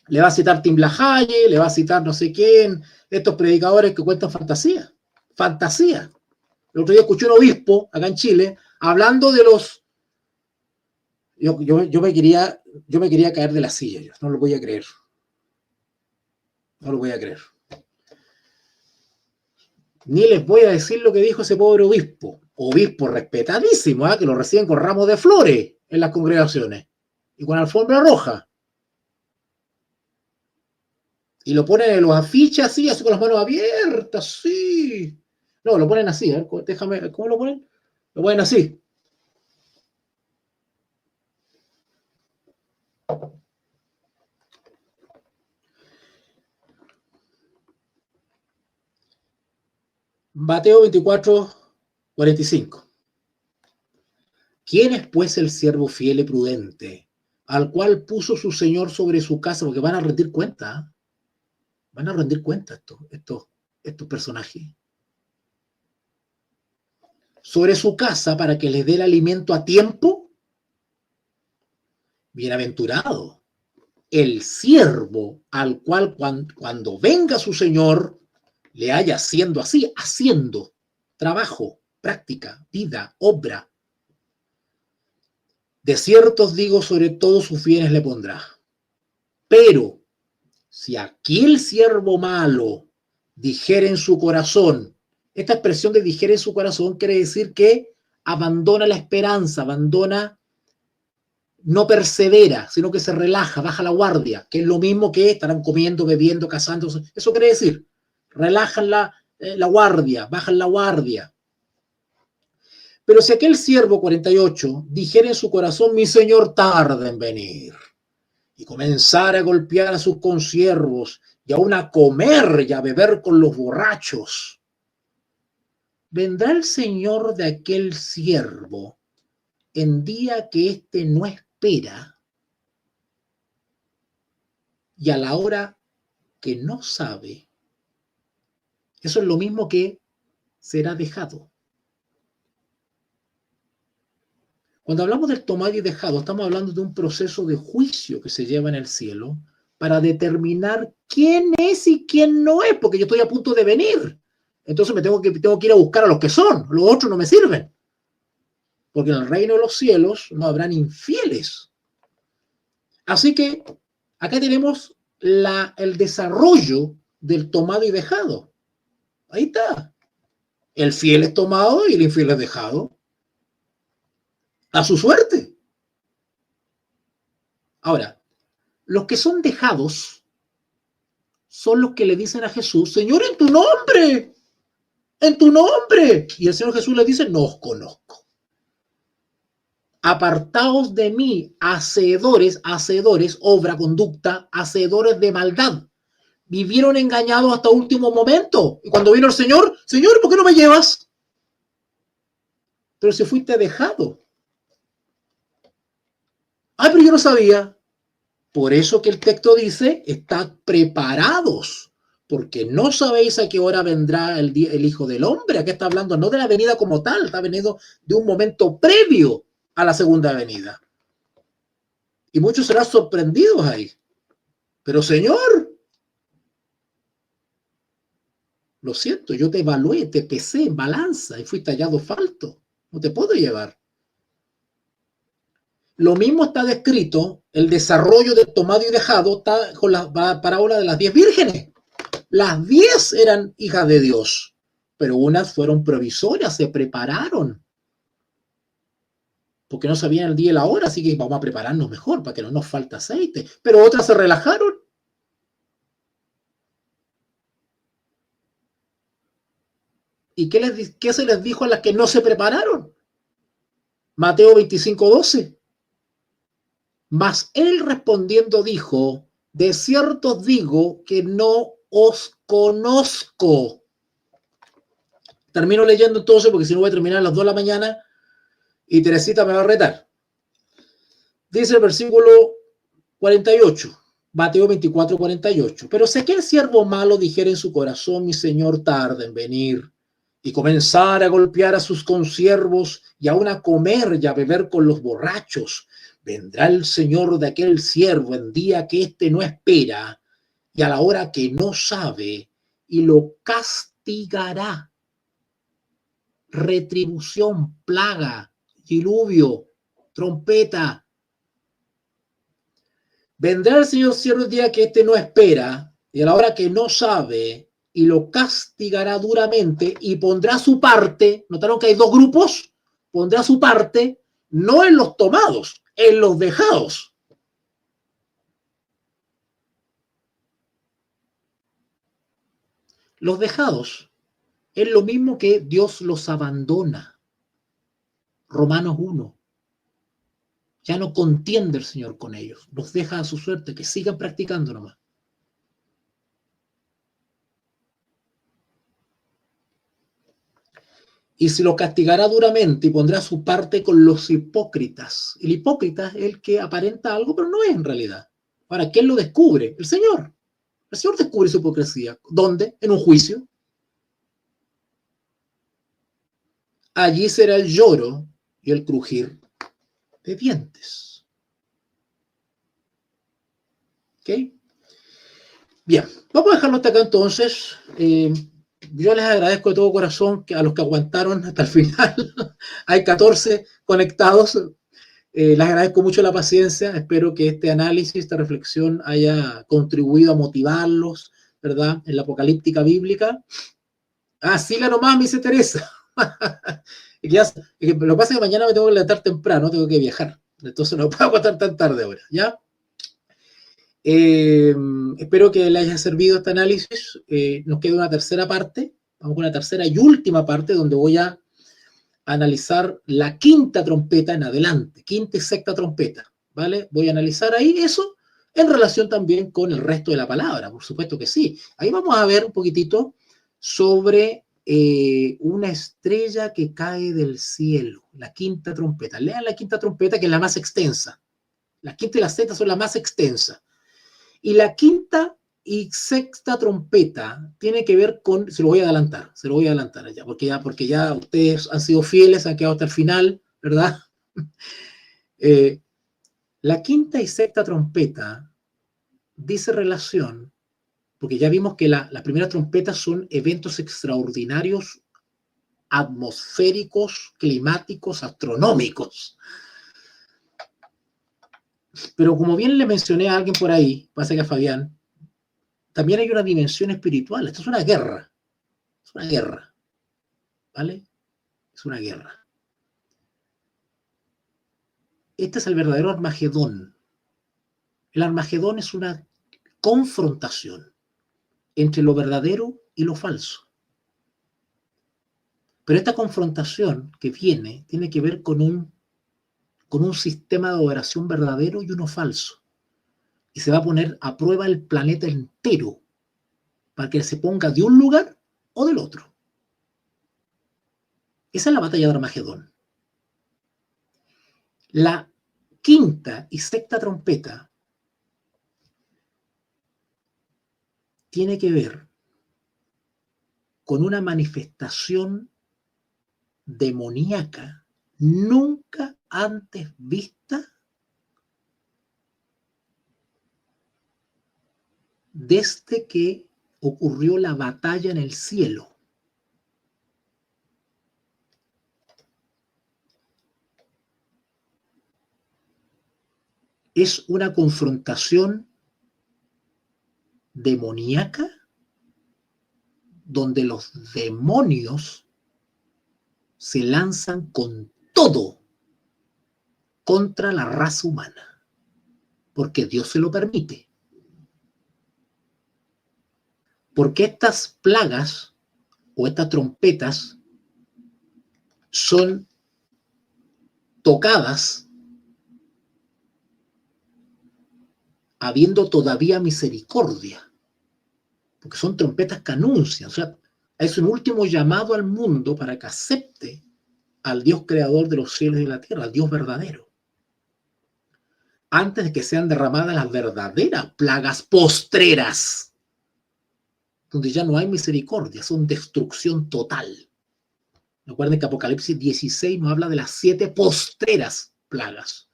[SPEAKER 1] Le va a citar Tim LaHaye, le va a citar no sé quién, estos predicadores que cuentan fantasía. Fantasía. El otro día escuché un obispo acá en Chile hablando de los... Yo me quería caer de la silla, yo no lo voy a creer. No lo voy a creer. Ni les voy a decir lo que dijo ese pobre obispo. Obispo respetadísimo, que lo reciben con ramos de flores en las congregaciones y con alfombra roja. Y lo ponen en los afiches así con las manos abiertas, así. No, lo ponen así, a ver, déjame, ¿cómo lo ponen? Lo ponen así. Mateo 24, 45. ¿Quién es pues el siervo fiel y prudente, al cual puso su señor sobre su casa? Porque van a rendir cuenta, ¿eh? Van a rendir cuenta estos personajes. Sobre su casa para que les dé el alimento a tiempo. Bienaventurado el siervo al cual cuando venga su señor le haya haciendo así, haciendo trabajo, práctica, vida, obra. De cierto os digo, sobre todos sus bienes le pondrá. Pero si aquel siervo malo dijere en su corazón, esta expresión de dijere en su corazón quiere decir que abandona la esperanza, abandona, no persevera, sino que se relaja, baja la guardia, que es lo mismo que estarán comiendo, bebiendo, casándose. Eso quiere decir, relajan la guardia, bajan la guardia. Pero si aquel siervo, 48, dijera en su corazón, mi señor tarda en venir, y comenzara a golpear a sus consiervos, y aún a comer y a beber con los borrachos, vendrá el señor de aquel siervo en día que éste no espera, y a la hora que no sabe. Eso es lo mismo que será dejado. Cuando hablamos del tomado y dejado, estamos hablando de un proceso de juicio que se lleva en el cielo para determinar quién es y quién no es, porque yo estoy a punto de venir. Entonces tengo que ir a buscar a los que son, los otros no me sirven. Porque en el reino de los cielos no habrán infieles. Así que acá tenemos el desarrollo del tomado y dejado. Ahí está. El fiel es tomado y el infiel es dejado. A su suerte. Ahora, los que son dejados son los que le dicen a Jesús, Señor, en tu nombre, en tu nombre. Y el Señor Jesús le dice, no os conozco. Apartaos de mí, hacedores, obra, conducta, hacedores de maldad. Vivieron engañados hasta último momento. Y cuando vino el Señor, Señor, ¿por qué no me llevas? Pero si fuiste dejado. Ay, pero yo no sabía. Por eso que el texto dice, estad preparados, porque no sabéis a qué hora vendrá el Hijo del Hombre. Aquí está hablando no de la venida como tal, está venido de un momento previo a la segunda venida. Y muchos serán sorprendidos ahí. Pero Señor, lo siento, yo te evalué, te pesé en balanza y fui hallado falto. No te puedo llevar. Lo mismo está descrito, el desarrollo del tomado y dejado está con la parábola de las 10 vírgenes. Las 10 eran hijas de Dios, pero unas fueron provisorias, se prepararon, porque no sabían el día y la hora, así que vamos a prepararnos mejor para que no nos falte aceite. Pero otras se relajaron. ¿Y qué se les dijo a las que no se prepararon? Mateo 25:12. Mas él respondiendo dijo, de cierto os digo que no os conozco. Termino leyendo entonces, porque si no voy a terminar a las 2 de la mañana y Teresita me va a retar. Dice el versículo 48, Mateo 24:48. Pero si aquel siervo malo dijera en su corazón, mi señor tarda en venir, y comenzar a golpear a sus consiervos y aún a comer y a beber con los borrachos, vendrá el señor de aquel siervo en día que éste no espera y a la hora que no sabe, y lo castigará. Retribución, plaga, diluvio, trompeta. Vendrá el Señor cierto día que éste no espera y a la hora que no sabe, y lo castigará duramente y pondrá su parte. ¿Notaron que hay dos grupos? Pondrá su parte, no en los tomados, en los dejados. Los dejados es lo mismo que Dios los abandona. Romanos 1. Ya no contiende el Señor con ellos, los deja a su suerte, que sigan practicando nomás. Y se lo castigará duramente y pondrá su parte con los hipócritas. El hipócrita es el que aparenta algo, pero no es en realidad. Ahora, ¿quién lo descubre? El Señor. El Señor descubre su hipocresía. ¿Dónde? En un juicio. Allí será el lloro y el crujir de dientes. ¿Ok? Bien, vamos a dejarlo hasta acá entonces. yo les agradezco de todo corazón a los que aguantaron hasta el final. Hay 14 conectados. Les agradezco mucho la paciencia. Espero que este análisis, esta reflexión haya contribuido a motivarlos, ¿verdad? En la apocalíptica bíblica. Ah, siga nomás, me dice Teresa. Lo que pasa es que mañana me tengo que levantar temprano, tengo que viajar. Entonces no puedo aguantar tan tarde ahora, ¿ya? Espero que les haya servido este análisis. Nos queda una tercera parte. Vamos con una tercera y última parte donde voy a analizar la quinta trompeta en adelante. Quinta y sexta trompeta, ¿vale? Voy a analizar ahí eso en relación también con el resto de la palabra, por supuesto que sí. Ahí vamos a ver un poquitito sobre una estrella que cae del cielo, la quinta trompeta. Lean la quinta trompeta, que es la más extensa. La quinta y la sexta son las más extensas. Y la quinta y sexta trompeta tiene que ver con, se lo voy a adelantar ya, porque ya ustedes han sido fieles, han quedado hasta el final, ¿verdad? La quinta y sexta trompeta dice relación, porque ya vimos que las primeras trompetas son eventos extraordinarios, atmosféricos, climáticos, astronómicos. Pero como bien le mencioné a alguien por ahí, pasa que a Fabián, también hay una dimensión espiritual. Esto es una guerra. Es una guerra. ¿Vale? Es una guerra. Este es el verdadero Armagedón. El Armagedón es una confrontación entre lo verdadero y lo falso. Pero esta confrontación que viene tiene que ver con un sistema de adoración verdadero y uno falso. Y se va a poner a prueba el planeta entero para que se ponga de un lugar o del otro. Esa es la batalla de Armagedón. La quinta y sexta trompeta tiene que ver con una manifestación demoníaca nunca antes vista desde que ocurrió la batalla en el cielo. Es una confrontación demoníaca donde los demonios se lanzan con todo contra la raza humana, porque Dios se lo permite. Porque estas plagas o estas trompetas son tocadas habiendo todavía misericordia, porque son trompetas que anuncian, o sea, es un último llamado al mundo para que acepte al Dios creador de los cielos y la tierra, al Dios verdadero, antes de que sean derramadas las verdaderas plagas postreras, donde ya no hay misericordia, son destrucción total. Recuerden que Apocalipsis 16 nos habla de las 7 postreras plagas.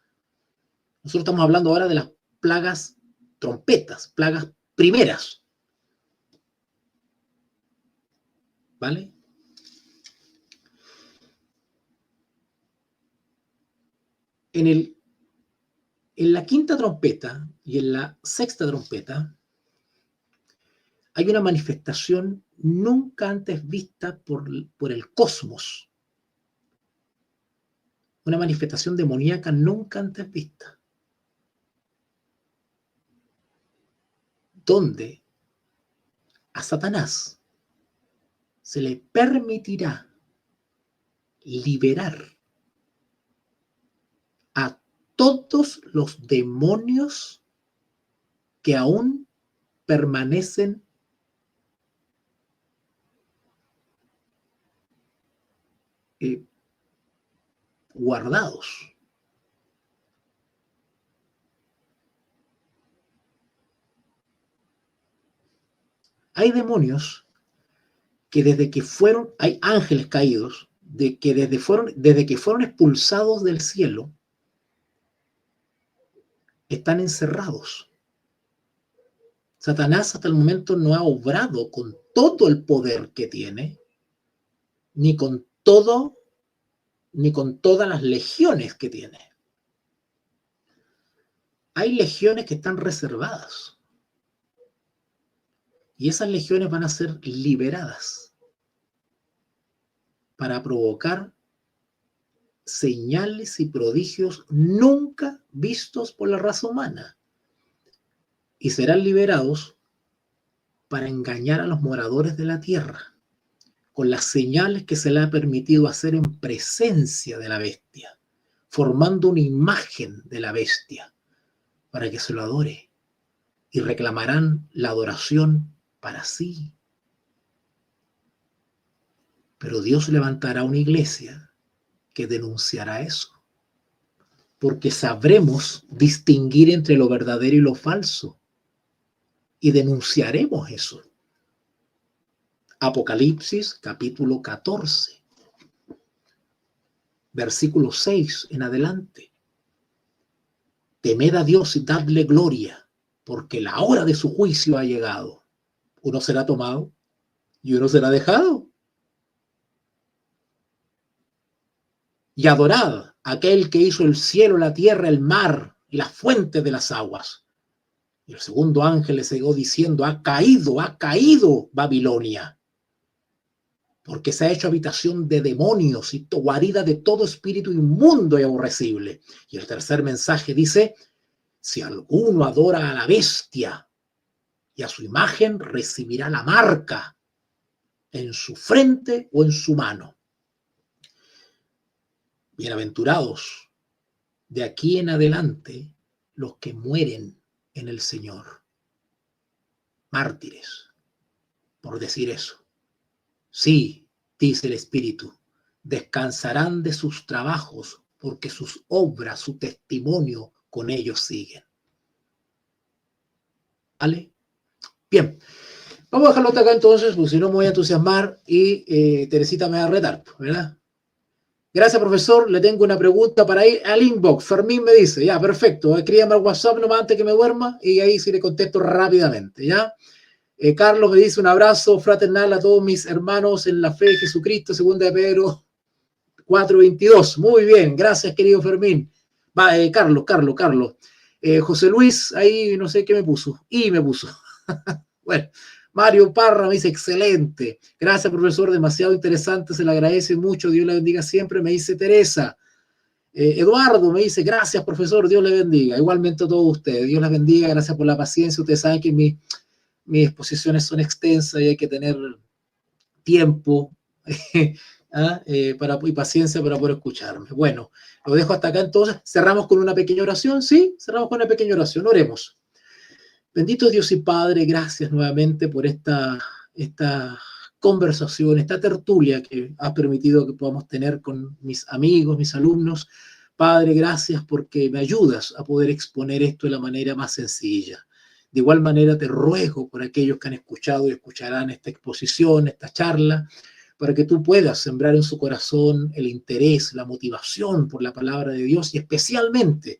[SPEAKER 1] Nosotros estamos hablando ahora de las plagas trompetas, plagas primeras. ¿Vale? En la quinta trompeta y en la sexta trompeta hay una manifestación nunca antes vista por el cosmos. Una manifestación demoníaca nunca antes vista. Donde a Satanás se le permitirá liberar a todos los demonios que aún permanecen guardados. Hay demonios que hay ángeles caídos, desde que fueron expulsados del cielo, están encerrados. Satanás hasta el momento no ha obrado con todo el poder que tiene, ni con todas las legiones que tiene. Hay legiones que están reservadas. Y esas legiones van a ser liberadas para provocar señales y prodigios nunca vistos por la raza humana. Y serán liberados para engañar a los moradores de la tierra con las señales que se le ha permitido hacer en presencia de la bestia, formando una imagen de la bestia para que se lo adore, y reclamarán la adoración para sí. Pero Dios levantará una iglesia que denunciará eso, porque sabremos distinguir entre lo verdadero y lo falso, y denunciaremos eso. Apocalipsis capítulo 14, versículo 6 en adelante. Temed a Dios y dadle gloria, porque la hora de su juicio ha llegado. Uno será tomado y uno será dejado. Y adorad a aquel que hizo el cielo, la tierra, el mar y las fuentes de las aguas. Y el segundo ángel le siguió diciendo: ha caído Babilonia, porque se ha hecho habitación de demonios y guarida de todo espíritu inmundo y aborrecible. Y el tercer mensaje dice: si alguno adora a la bestia y a su imagen, recibirá la marca en su frente o en su mano. Bienaventurados de aquí en adelante los que mueren en el Señor. Mártires, por decir eso. Sí, dice el Espíritu, descansarán de sus trabajos, porque sus obras, su testimonio con ellos siguen. ¿Vale? Bien, vamos a dejarlo hasta acá entonces, porque si no me voy a entusiasmar y Teresita me va a retar, ¿verdad? Gracias, profesor. Le tengo una pregunta para ir al inbox. Fermín me dice: ya, perfecto, escríbame al WhatsApp nomás antes que me duerma y ahí sí le contesto rápidamente, ¿ya? Carlos me dice: un abrazo fraternal a todos mis hermanos en la fe de Jesucristo, 2 de Pedro 4:22. Muy bien, gracias, querido Fermín. Va, Carlos. José Luis, ahí no sé qué me puso. Me puso. Bueno, Mario Parra me dice: excelente. Gracias, profesor, demasiado interesante, se le agradece mucho, Dios le bendiga siempre. Me dice Teresa. Eduardo me dice: gracias, profesor, Dios le bendiga. Igualmente a todos ustedes, Dios les bendiga, gracias por la paciencia. Ustedes saben que mis exposiciones son extensas y hay que tener tiempo y paciencia para poder escucharme. Bueno, lo dejo hasta acá entonces. Cerramos con una pequeña oración, ¿sí? Cerramos con una pequeña oración, oremos. Bendito Dios y Padre, gracias nuevamente por esta conversación, esta tertulia que has permitido que podamos tener con mis amigos, mis alumnos. Padre, gracias porque me ayudas a poder exponer esto de la manera más sencilla. De igual manera te ruego por aquellos que han escuchado y escucharán esta exposición, esta charla, para que tú puedas sembrar en su corazón el interés, la motivación por la palabra de Dios y especialmente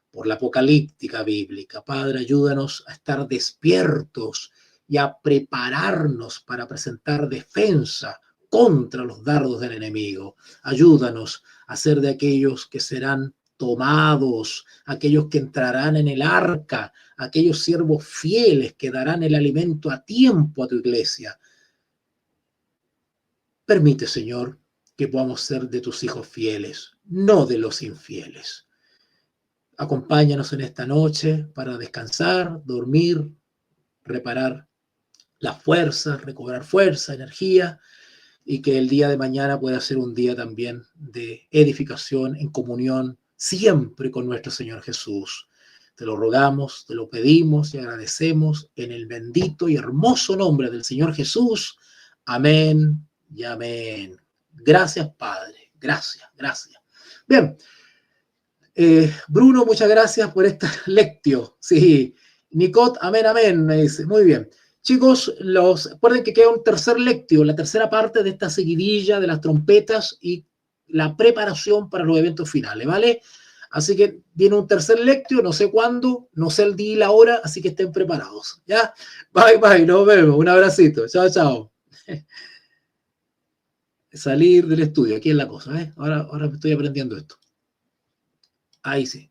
[SPEAKER 1] por la apocalíptica bíblica. Padre, ayúdanos a estar despiertos y a prepararnos para presentar defensa contra los dardos del enemigo. Ayúdanos a ser de aquellos que serán tomados, aquellos que entrarán en el arca, aquellos siervos fieles que darán el alimento a tiempo a tu iglesia. Permite, Señor, que podamos ser de tus hijos fieles, no de los infieles. Acompáñanos en esta noche para descansar, dormir, reparar las fuerzas, recobrar fuerza, energía, y que el día de mañana pueda ser un día también de edificación en comunión siempre con nuestro Señor Jesús. Te lo rogamos, te lo pedimos y agradecemos en el bendito y hermoso nombre del Señor Jesús. Amén y amén. Gracias, Padre. Gracias. Bien. Bruno, muchas gracias por esta lectio. Sí, Nicot, amén, me dice. Muy bien. Chicos, recuerden que queda un tercer lectio, la tercera parte de esta seguidilla de las trompetas y la preparación para los eventos finales, ¿vale? Así que viene un tercer lectio, no sé cuándo, no sé el día y la hora, así que estén preparados. ¿Ya? Bye, bye, nos vemos. Un abracito. Chao, chao. Salir del estudio, aquí es la cosa, ¿eh? Ahora estoy aprendiendo esto. Ahí sí.